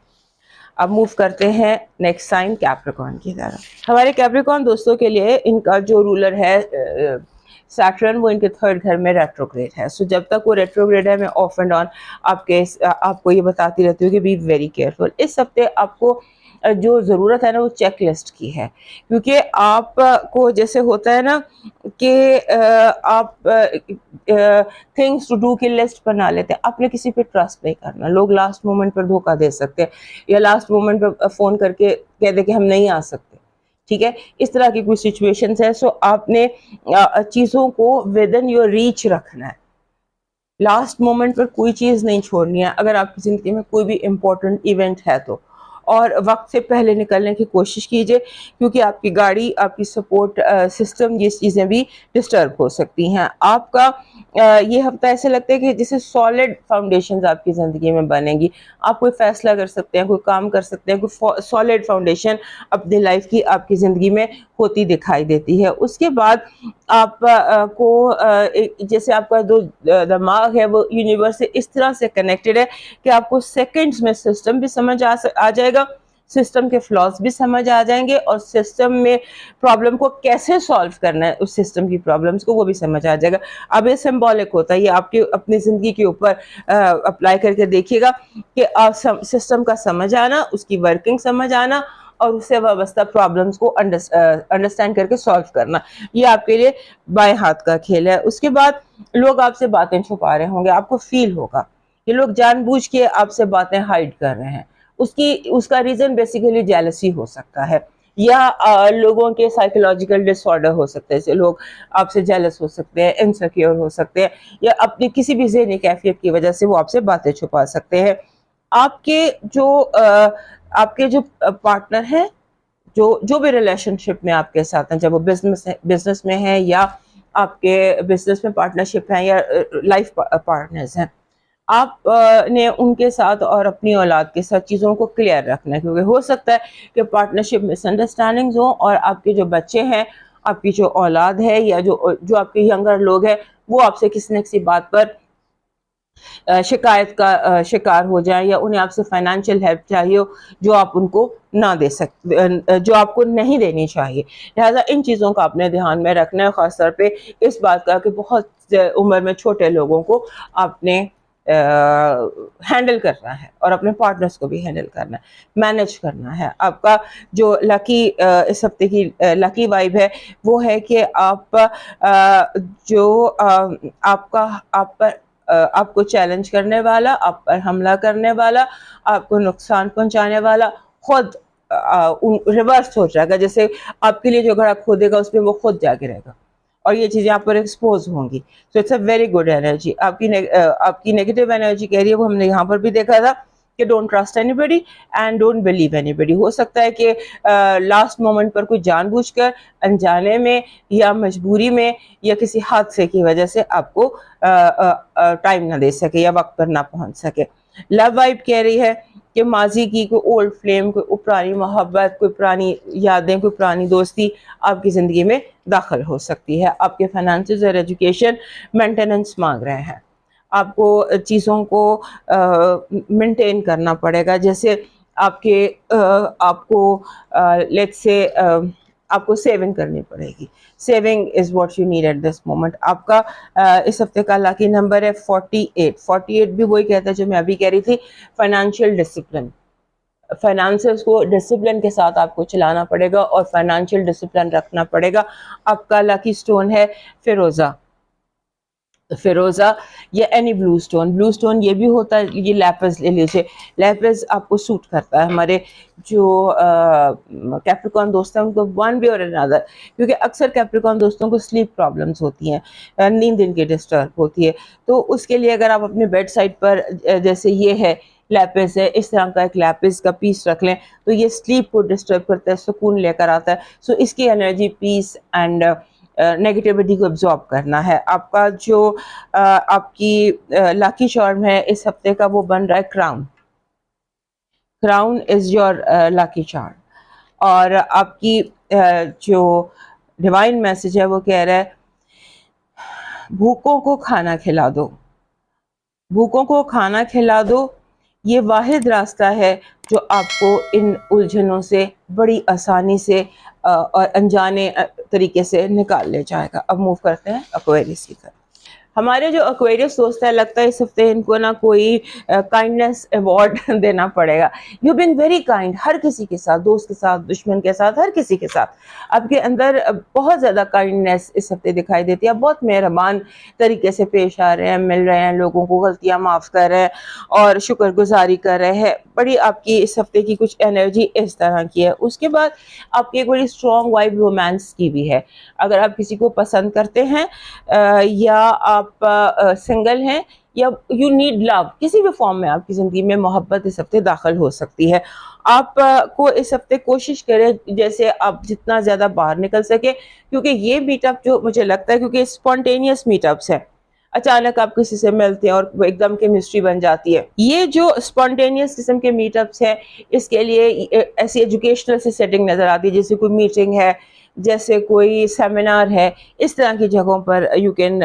اب موو کرتے ہیں نیکسٹ سائن کیپریکارن کی طرف۔ ہمارے کیپریکارن دوستوں کے لیے ان کا جو رولر ہے سیٹرن، وہ ان کے 3rd گھر میں ریٹروگریڈ ہے۔ سو جب تک وہ ریٹروگریڈ ہے میں آف اینڈ آن آپ کو یہ بتاتی رہتی ہوں کہ بی ویری کیئرفل۔ اس ہفتے آپ کو جو ضرورت ہے نا وہ چیک لسٹ کی ہے، کیونکہ آپ کو جیسے ہوتا ہے نا کہ آپ تھنگس ٹو ڈو کی لسٹ بنا لیتے ہیں، آپ نے کسی پہ ٹرسٹ نہیں کرنا۔ لوگ لاسٹ مومنٹ پر دھوکہ دے سکتے ہیں، یا لاسٹ مومنٹ پہ فون کر کے کہہ دے کہ ہم نہیں آ سکتے، ٹھیک ہے، اس طرح کی کوئی سچویشنز ہے۔ سو آپ نے چیزوں کو ود ان یور ریچ رکھنا ہے، لاسٹ مومنٹ پر کوئی چیز نہیں چھوڑنی ہے۔ اگر آپ کی زندگی میں کوئی بھی امپورٹنٹ ایونٹ ہے تو، اور وقت سے پہلے نکلنے کی کوشش کیجئے، کیونکہ آپ کی گاڑی، آپ کی سپورٹ سسٹم، یہ چیزیں بھی ڈسٹرب ہو سکتی ہیں۔ آپ کا یہ ہفتہ ایسے لگتا ہے کہ جسے سالڈ فاؤنڈیشنز آپ کی زندگی میں بنیں گی، آپ کوئی فیصلہ کر سکتے ہیں، کوئی کام کر سکتے ہیں، کوئی سالڈ فاؤنڈیشن اپنی لائف کی آپ کی زندگی میں ہوتی دکھائی دیتی ہے۔ اس کے بعد آپ کو جیسے آپ کا جو دماغ ہے وہ یونیورس سے اس طرح سے کنیکٹڈ ہے کہ آپ کو سیکنڈز میں سسٹم بھی سمجھ آ جائے گا، سسٹم کے فلاز بھی سمجھ آ جائیں گے، اور سسٹم میں پرابلم کو کیسے سالو کرنا ہے، اس سسٹم کی پرابلمس کو وہ بھی سمجھ آ جائے گا۔ اب یہ سمبولک ہوتا ہے، یہ آپ کی اپنی زندگی کے اوپر اپلائی کر کے دیکھیے گا کہ سسٹم کا سمجھ آنا، اس کی ورکنگ سمجھ آنا، اور اس سے وابستہ پرابلمس کو انڈرسٹینڈ کر کے سالو کرنا، یہ آپ کے لیے بائیں ہاتھ کا کھیل ہے۔ اس کے بعد لوگ آپ سے باتیں چھپا رہے ہوں گے، آپ کو فیل ہوگا کہ لوگ جان بوجھ کے آپ سے باتیں ہائڈ کر رہے ہیں۔ اس کا ریزن بیسیکلی جیلسی ہو سکتا ہے، یا لوگوں کے سائیکولوجیکل ڈس آرڈر ہو سکتے ہیں، جیسے لوگ آپ سے جیلس ہو سکتے ہیں، انسیکیور ہو سکتے ہیں، یا اپنی کسی بھی ذہنی کیفیت کی وجہ سے وہ آپ سے باتیں چھپا سکتے ہیں. آپ کے جو پارٹنر ہیں، جو بھی ریلیشن شپ میں آپ کے ساتھ ہیں، جب وہ بزنس میں ہے یا آپ کے بزنس میں پارٹنرشپ ہیں یا لائف پارٹنرز ہیں، آپ نے ان کے ساتھ اور اپنی اولاد کے ساتھ چیزوں کو کلیئر رکھنا ہے، کیونکہ ہو سکتا ہے کہ پارٹنرشپ مس انڈرسٹینڈنگز ہوں اور آپ کے جو بچے ہیں، آپ کی جو اولاد ہے یا جو آپ کے ینگر لوگ ہیں، وہ آپ سے کسی نہ کسی بات پر شکایت کا شکار ہو جائیں یا انہیں آپ سے فائنینشیل ہیلپ چاہیے ہو جو آپ ان کو نہ دے سکتے، جو آپ کو نہیں دینی چاہیے. لہٰذا ان چیزوں کا آپ نے دھیان میں رکھنا ہے، خاص طور پہ اس بات کا کہ بہت عمر میں چھوٹے لوگوں کو آپ نے ہینڈل کرنا ہے اور اپنے پارٹنرز کو بھی ہینڈل کرنا ہے، مینیج کرنا ہے. آپ کا جو لکی اس ہفتے کی لکی وائب ہے وہ ہے کہ آپ جو آپ کو چیلنج کرنے والا، آپ پر حملہ کرنے والا، آپ کو نقصان پہنچانے والا خود ریورس ہو جائے گا، جیسے آپ کے لیے جو گھڑا کھودے گا اس میں وہ خود جا گرے گا اور یہ چیزیں آپ پر ایکسپوز ہوں گی. So it's a very good energy. آپ کی نیگیٹو انرجی کہہ رہی ہے، وہ ہم نے یہاں پر بھی دیکھا تھا کہ don't trust anybody and don't believe anybody. ہو سکتا ہے کہ لاسٹ مومنٹ پر کوئی جان بوجھ کر، انجانے میں یا مجبوری میں یا کسی حادثے کی وجہ سے آپ کو ٹائم نہ دے سکے یا وقت پر نہ پہنچ سکے. لو وائب کہہ رہی ہے کہ ماضی کی کوئی اولڈ فلیم، کوئی پرانی محبت، کوئی پرانی یادیں، کوئی پرانی دوستی آپ کی زندگی میں داخل ہو سکتی ہے. آپ کے فائنانسز اور ایجوکیشن مینٹیننس مانگ رہے ہیں. آپ کو چیزوں کو مینٹین کرنا پڑے گا، جیسے آپ کو لیٹس سے آپ کو سیونگ کرنی پڑے گی. Saving is what you need at this moment. آپ کا اس ہفتے کا لاکی نمبر ہے 48. 48 بھی وہی کہتا ہے جو میں ابھی کہہ رہی تھی، فائنینشیل ڈسپلن. فائنانسز کو ڈسپلن کے ساتھ آپ کو چلانا پڑے گا اور فائنینشیل ڈسپلن رکھنا پڑے گا. آپ کا لاکی سٹون ہے فیروزہ یا اینی بلو سٹون. بلو سٹون یہ بھی ہوتا ہے، یہ لیپس لے لیجیے. لیپس آپ کو سوٹ کرتا ہے. ہمارے جو کیپریکارن دوست ہیں ان کو ون وے اور انادر، کیونکہ اکثر کیپریکارن دوستوں کو سلیپ پرابلمس ہوتی ہیں، نیند ان کی ڈسٹرب ہوتی ہے. تو اس کے لیے اگر آپ اپنے بیڈ سائڈ پر جیسے یہ ہے لیپس ہے، اس طرح کا ایک لیپس کا پیس رکھ لیں تو یہ سلیپ کو ڈسٹرب کرتا ہے، سکون لے کر آتا ہے. سو اس کی انرجی پیس اینڈ نیگیٹیوٹی کو ابزارب کرنا ہے. آپ کا جو آپ کی لاکی چارم ہے اس ہفتے کا وہ بن رہا ہے crown. Crown is your lucky charm. اور آپ کی جو ڈیوائن میسج ہے وہ کہہ رہا ہے بھوکوں کو کھانا کھلا دو. بھوکوں کو کھانا کھلا دو، یہ واحد راستہ ہے جو آپ کو ان الجھنوں سے بڑی آسانی سے اور انجانے طریقے سے نکال لے جائے گا. اب موو کرتے ہیں ایکویریس کی طرف. ہمارے جو ایکویریس دوست ہیں، لگتا ہے اس ہفتے ان کو نا کوئی کائنڈنس ایوارڈ دینا پڑے گا. یو بین ویری کائنڈ، ہر کسی کے ساتھ، دوست کے ساتھ، دشمن کے ساتھ، ہر کسی کے ساتھ آپ کے اندر بہت زیادہ کائنڈنس اس ہفتے دکھائی دیتی ہے. آپ بہت مہربان طریقے سے پیش آ رہے ہیں، مل رہے ہیں، لوگوں کو غلطیاں معاف کر رہے ہیں اور شکر گزاری کر رہے ہیں. بڑی آپ کی اس ہفتے کی کچھ انرجی اس طرح کی ہے. اس کے بعد آپ کی ایک بڑی اسٹرانگ وائب رومانس کی بھی ہے. اگر آپ کسی کو پسند کرتے ہیں یا آپ سنگل ہیں یا یو نیڈ لو، کسی بھی فارم میں آپ کی زندگی میں محبت اس ہفتے داخل ہو سکتی ہے. آپ کو اس ہفتے کوشش کریں جیسے آپ جتنا زیادہ باہر نکل سکے، کیونکہ یہ میٹ اپ جو مجھے لگتا ہے کیونکہ اسپونٹینیس میٹ اپس ہے، اچانک آپ کسی سے ملتے ہیں اور ایک دم کیمسٹری بن جاتی ہے. یہ جو اسپونٹینیس قسم کے میٹ اپس ہیں اس کے لیے ایسی ایجوکیشنل سی سیٹنگ نظر آتی ہے، جیسے کوئی میٹنگ ہے، جیسے کوئی سیمینار ہے. اس طرح کی جگہوں پر you can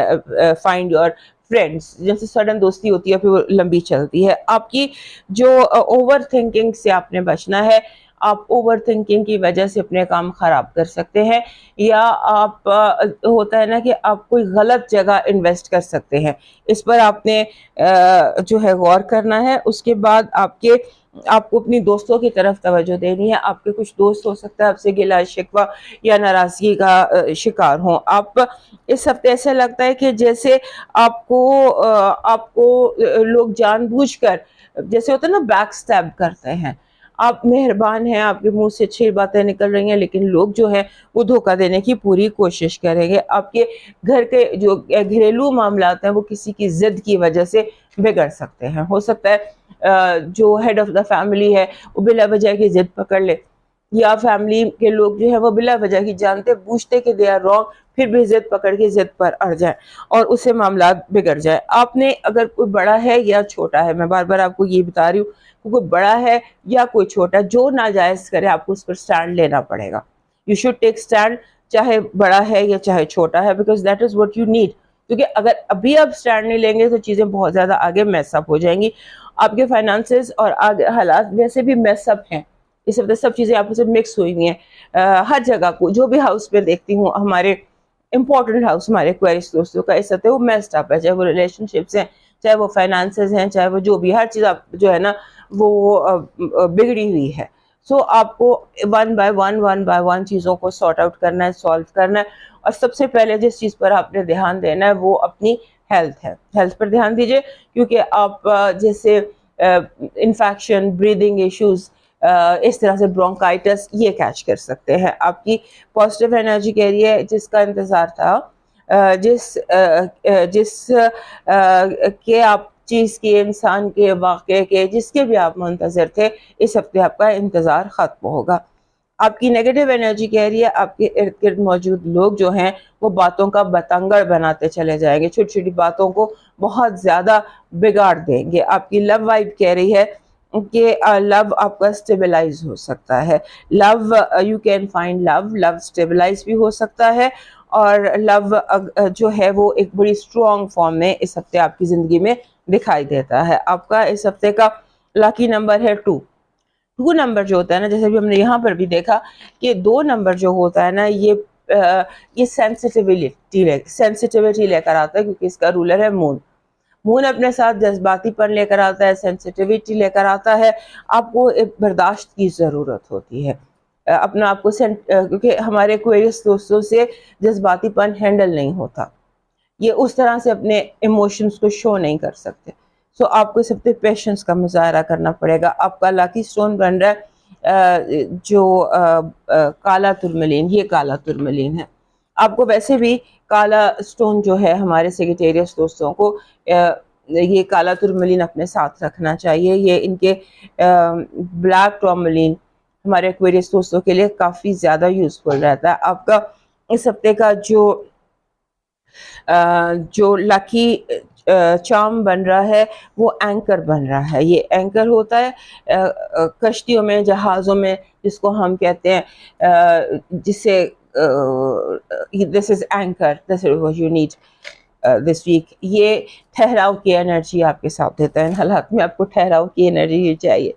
find your friends. جیسے سڈن دوستی ہوتی ہے پھر وہ لمبی چلتی ہے. آپ کی جو اوور تھنکنگ سے آپ نے بچنا ہے. آپ اوور تھنکنگ کی وجہ سے اپنے کام خراب کر سکتے ہیں، یا آپ ہوتا ہے نا کہ آپ کوئی غلط جگہ انویسٹ کر سکتے ہیں. اس پر آپ نے جو ہے غور کرنا ہے. اس کے بعد آپ کو اپنی دوستوں کی طرف توجہ دینی ہے. آپ کے کچھ دوست ہو سکتا ہے آپ سے گلہ شکوہ یا ناراضگی کا شکار ہوں. آپ اس ہفتے ایسا لگتا ہے کہ جیسے آپ کو لوگ جان بوجھ کر، جیسے ہوتا ہے نا بیک سٹیب کرتے ہیں، آپ مہربان ہیں, آپ کے منہ سے اچھی باتیں نکل رہی ہیں, لیکن لوگ جو ہیں وہ دھوکہ دینے کی پوری کوشش کریں گے. آپ کے گھر کے جو گھریلو معاملات ہیں وہ کسی کی ضد کی وجہ سے بگڑ سکتے ہیں. ہو سکتا ہے جو ہیڈ آف دا فیملی ہے وہ بلا وجہ کی ضد پکڑ لے, یا فیملی کے لوگ جو ہے وہ بلا وجہ کی جانتے بوجھتے کہ دے آر رانگ, پھر بھی ضد پکڑ کے ضد پر اڑ جائیں اور اس سے معاملات بگڑ جائے. آپ نے اگر کوئی بڑا ہے یا چھوٹا ہے, میں بار بار آپ کو یہ بتا رہی ہوں, کوئی بڑا ہے یا کوئی چھوٹا, جو ناجائز کرے آپ کو اس پر سٹینڈ لینا پڑے گا. یو شوڈ ٹیک سٹینڈ, چاہے بڑا ہے یا چاہے چھوٹا ہے, because that is what you need. کیونکہ اگر ابھی آپ سٹینڈ نہیں لیں گے تو چیزیں بہت زیادہ آگے میس اپ ہو جائیں گی. آپ کے فائنانسز اور آگے حالات ویسے بھی میس اپ ہیں, اس وقت سب چیزیں آپ سے مکس ہوئی ہوئی ہیں. ہر جگہ کو جو بھی ہاؤس میں دیکھتی ہوں, ہمارے امپورٹنٹ ہاؤس ہمارے کوئرس دوستوں کا اس وقت وہ میسڈ اپ ہے, چاہے وہ ریلیشن شپس ہیں, چاہے وہ فائنانسز ہیں, چاہے وہ جو بھی, ہر چیز آپ جو ہے نا وہ بگڑی ہوئی ہے. سو آپ کو ون بائی ون چیزوں کو سارٹ آؤٹ کرنا ہے, سالو کرنا ہے. اور سب سے پہلے جس چیز پر آپ نے دھیان دینا ہے وہ اپنی ہیلتھ ہے. ہیلتھ پر دھیان دیجیے, کیونکہ آپ جیسے انفیکشن, بریدنگ ایشوز, اس طرح سے برونکائٹس یہ کیچ کر سکتے ہیں. آپ کی پازیٹیو انرجی کہہ رہی ہے جس کا انتظار تھا, جس کے آپ چیز کے, انسان کے, واقعے کے, جس کے بھی آپ منتظر تھے, اس ہفتے آپ کا انتظار ختم ہوگا. آپ کی نیگیٹو انرجی کہہ رہی ہے آپ کے ارد گرد موجود لوگ جو ہیں وہ باتوں کا بتنگڑ بناتے چلے جائیں گے, چھوٹی چھوٹی باتوں کو بہت زیادہ بگاڑ دیں گے. آپ کی لو وائب کہہ رہی ہے کہ لو آپ کا اسٹیبلائز ہو سکتا ہے. Love you can find love, love stabilize بھی ہو سکتا ہے, اور لو جو ہے وہ ایک بڑی اسٹرانگ فارم میں اس ہفتے آپ کی زندگی میں دکھائی دیتا ہے. آپ کا اس ہفتے کا لاکی نمبر ہے 2. 2 نمبر جو ہوتا ہے نا, جیسے بھی ہم نے یہاں پر بھی دیکھا کہ 2 نمبر جو ہوتا ہے نا یہ سینسٹیوٹی لے کر آتا ہے, کیونکہ اس کا رولر ہے مون. مون اپنے ساتھ جذباتی پن لے کر آتا ہے, سینسٹیوٹی لے کر آتا ہے. آپ کو ایک برداشت کی ضرورت ہوتی ہے اپنا آپ کو, کیونکہ ہمارے کوئرس دوستوں سے جذباتی پن ہینڈل نہیں ہوتا, یہ اس طرح سے اپنے ایموشنز کو شو نہیں کر سکتے. سو آپ کو سب سے پیشنس کا مظاہرہ کرنا پڑے گا. آپ کا لاکی سٹون بن رہا ہے جو کالا ترملین, یہ کالا ترملین ہے. آپ کو ویسے بھی کالا سٹون جو ہے ہمارے سیگیٹیریس دوستوں کو یہ کالا ترملین اپنے ساتھ رکھنا چاہیے. یہ ان کے بلیک ٹورملین ہمارے ایکویریس دوستوں کے لیے کافی زیادہ یوزفل رہتا ہے. آپ کا اس ہفتے کا جو لکی چارم بن رہا ہے وہ اینکر بن رہا ہے. یہ اینکر ہوتا ہے کشتیوں میں, جہازوں میں, جس کو ہم کہتے ہیں جسے this is anchor, this is what you need this week. یہ ٹھہراؤ کی انرجی آپ کے ساتھ دیتا ہے. ان حالات میں آپ کو ٹھہراؤ کی انرجی چاہیے.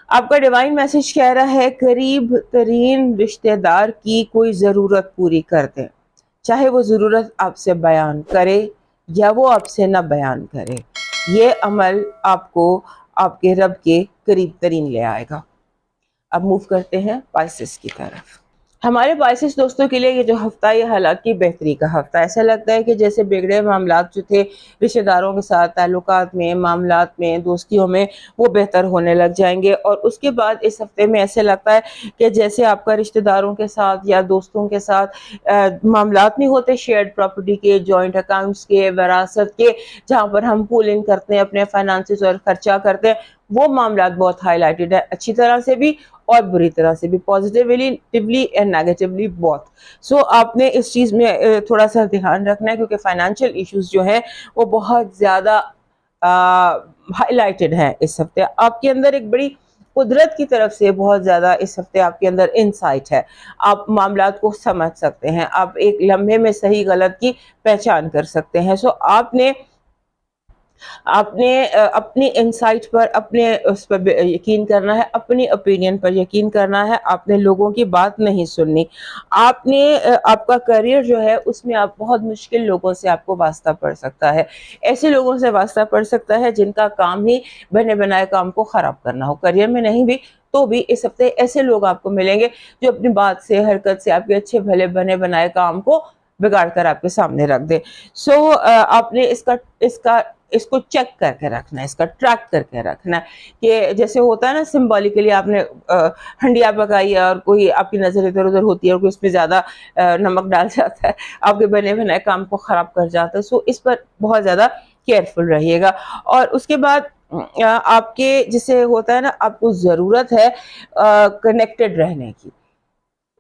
آپ کا ڈیوائن میسج کہہ رہا ہے قریب ترین رشتہ دار کی کوئی ضرورت پوری کر دیں, چاہے وہ ضرورت آپ سے بیان کرے یا وہ آپ سے نہ بیان کرے. یہ عمل آپ کو آپ کے رب کے قریب ترین لے آئے گا. اب موو کرتے ہیں پائسس کی طرف. ہمارے پائسس دوستوں کے لیے یہ جو ہفتہ, یہ حالات کی بہتری کا ہفتہ. ایسا لگتا ہے کہ جیسے بگڑے معاملات جو تھے رشتہ داروں کے ساتھ, تعلقات میں, معاملات میں, دوستیوں میں, وہ بہتر ہونے لگ جائیں گے. اور اس کے بعد اس ہفتے میں ایسے لگتا ہے کہ جیسے آپ کا رشتہ داروں کے ساتھ یا دوستوں کے ساتھ معاملات نہیں ہوتے شیئرڈ پراپرٹی کے, جوائنٹ اکاؤنٹس کے, وراثت کے, جہاں پر ہم پولنگ کرتے ہیں اپنے فائنانسز اور خرچہ کرتے ہیں, وہ معاملات بہت ہائی لائٹڈ ہے, اچھی طرح سے بھی اور بری طرح سے بھی, پازیٹیولی اینڈ نیگیٹیولی بہت. سو آپ نے اس چیز میں تھوڑا سا دھیان رکھنا ہے, کیونکہ فائنینشیل ایشوز جو ہیں وہ بہت زیادہ ہائی لائٹڈ ہیں اس ہفتے. آپ کے اندر ایک بڑی قدرت کی طرف سے بہت زیادہ اس ہفتے آپ کے اندر انسائٹ ہے. آپ معاملات کو سمجھ سکتے ہیں, آپ ایک لمحے میں صحیح غلط کی پہچان کر سکتے ہیں. سو آپ نے اپنی انسائٹ پر, اپنے اس پر یقین کرنا ہے, اپنی اوپینین پر یقین کرنا ہے. آپ نے لوگوں کی بات نہیں سننی. آپ کا کریئر جو ہے اس میں آپ بہت مشکل لوگوں سے آپ کو واسطہ پڑ سکتا ہے. ایسے لوگوں سے واسطہ پڑ سکتا ہے جن کا کام ہی بنے بنائے کام کو خراب کرنا ہو. کریئر میں نہیں بھی تو بھی اس ہفتے ایسے لوگ آپ کو ملیں گے جو اپنی بات سے, حرکت سے آپ کے اچھے بھلے بنے بنائے کام کو بگاڑ کر آپ کے سامنے رکھ دے. سو آپ نے اس کا اس کو چیک کر کے رکھنا ہے، اس کا ٹریک کر کے رکھنا ہے کہ جیسے ہوتا ہے نا سمبولیکلی آپ نے ہنڈیا پکائی ہے اور کوئی آپ کی نظر ادھر ادھر ہوتی ہے اور کوئی اس پہ زیادہ نمک ڈال جاتا ہے، آپ کے بنے بنائے کام کو خراب کر جاتا ہے. سو اس پر بہت زیادہ کیئرفل رہیے گا. اور اس کے بعد آپ کے جسے ہوتا ہے نا آپ کو ضرورت ہے کنیکٹڈ رہنے کی.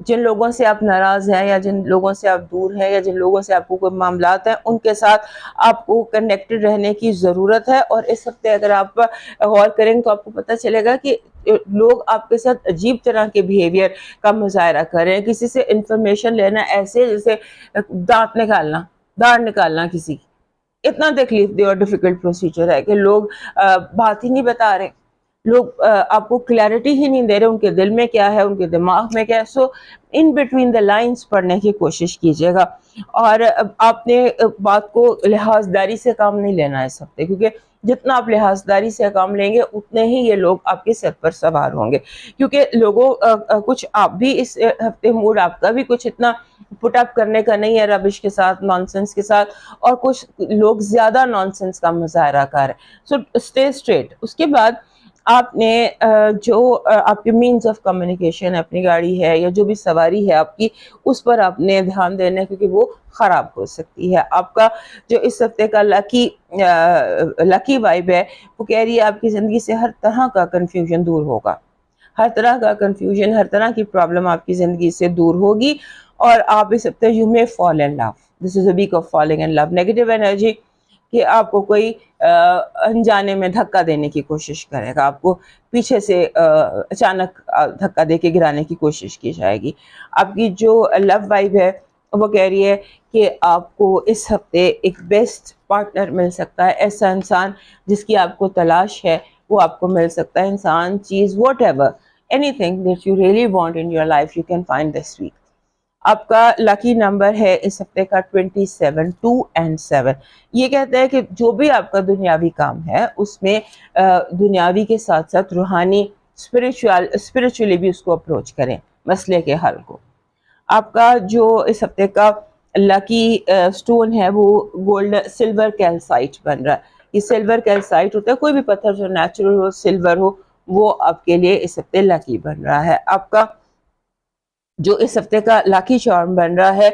جن لوگوں سے آپ ناراض ہیں یا جن لوگوں سے آپ دور ہیں یا جن لوگوں سے آپ کو کوئی معاملات ہیں ان کے ساتھ آپ کو کنیکٹڈ رہنے کی ضرورت ہے. اور اس ہفتے اگر آپ غور کریں تو آپ کو پتہ چلے گا کہ لوگ آپ کے ساتھ عجیب طرح کے بیہیویئر کا مظاہرہ کر رہے ہیں. کسی سے انفارمیشن لینا ایسے جیسے دانت نکالنا کسی کی اتنا تکلیف دہ اور ڈیفیکلٹ پروسیجر ہے کہ لوگ بات ہی نہیں بتا رہے، لوگ آپ کو کلیئرٹی ہی نہیں دے رہے ان کے دل میں کیا ہے، ان کے دماغ میں کیا ہے. سو ان بٹوین دا لائنز پڑھنے کی کوشش کیجیے گا. اور آپ نے بات کو لحاظ داری سے کام نہیں لینا ہے اس ہفتے، کیونکہ جتنا آپ لحاظ داری سے کام لیں گے اتنے ہی یہ لوگ آپ کے سر پر سوار ہوں گے. کیونکہ لوگوں کچھ آپ بھی اس ہفتے موڈ آپ کا بھی کچھ اتنا پٹ اپ کرنے کا نہیں ہے ربش کے ساتھ، نان سینس کے ساتھ، اور کچھ لوگ زیادہ نان سینس کا مظاہرہ کر رہے ہیں. So stay street. اس کے بعد آپ نے جو آپ کے مینز آف کمیونیکیشن اپنی گاڑی ہے یا جو بھی سواری ہے آپ کی، اس پر آپ نے دھیان دینا ہے کیونکہ وہ خراب ہو سکتی ہے. آپ کا جو اس ہفتے کا لکی وائب ہے وہ کہہ رہی ہے آپ کی زندگی سے ہر طرح کا کنفیوژن دور ہوگا، ہر طرح کا کنفیوژن، ہر طرح کی پرابلم آپ کی زندگی سے دور ہوگی. اور آپ اس ہفتے you may fall in love. This is a week of falling in love. Negative energy کہ آپ کو کوئی انجانے میں دھکا دینے کی کوشش کرے گا، آپ کو پیچھے سے اچانک دھکا دے کے گرانے کی کوشش کی جائے گی. آپ کی جو لو وائب ہے وہ کہہ رہی ہے کہ آپ کو اس ہفتے ایک بیسٹ پارٹنر مل سکتا ہے، ایسا انسان جس کی آپ کو تلاش ہے وہ آپ کو مل سکتا ہے. انسان، چیز، whatever, anything that you really want in your life you can find this week. آپ کا لکی نمبر ہے اس ہفتے کا 27، 2 and 7. یہ کہتا ہے کہ جو بھی آپ کا دنیاوی کام ہے اس میں دنیاوی کے ساتھ ساتھ روحانی اسپرچولی بھی اس کو اپروچ کریں مسئلے کے حل کو. آپ کا جو اس ہفتے کا لکی سٹون ہے وہ گولڈ سلور کیلسائٹ بن رہا ہے. یہ سلور کیلسائٹ ہوتا ہے، کوئی بھی پتھر جو نیچرل ہو، سلور ہو، وہ آپ کے لیے اس ہفتے لکی بن رہا ہے. آپ کا جو اس ہفتے کا لاکی چارم بن رہا ہے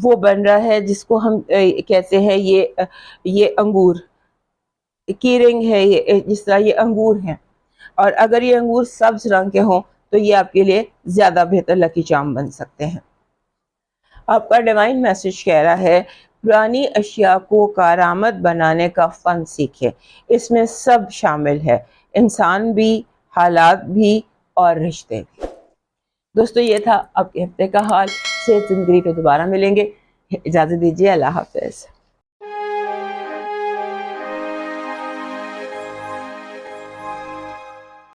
وہ بن رہا ہے جس کو ہم کہتے ہیں یہ انگور کی رنگ ہے. یہ جس طرح یہ انگور ہیں، اور اگر یہ انگور سبز رنگ کے ہوں تو یہ آپ کے لیے زیادہ بہتر لکی چارم بن سکتے ہیں. آپ کا ڈیوائن میسج کہہ رہا ہے پرانی اشیاء کو کارآمد بنانے کا فن سیکھے. اس میں سب شامل ہے، انسان بھی، حالات بھی اور رشتے بھی. دوستو یہ تھا آپ کے ہفتے کا حال. صحت زندگی کو دوبارہ ملیں گے. اجازت دیجیے. اللہ حافظ.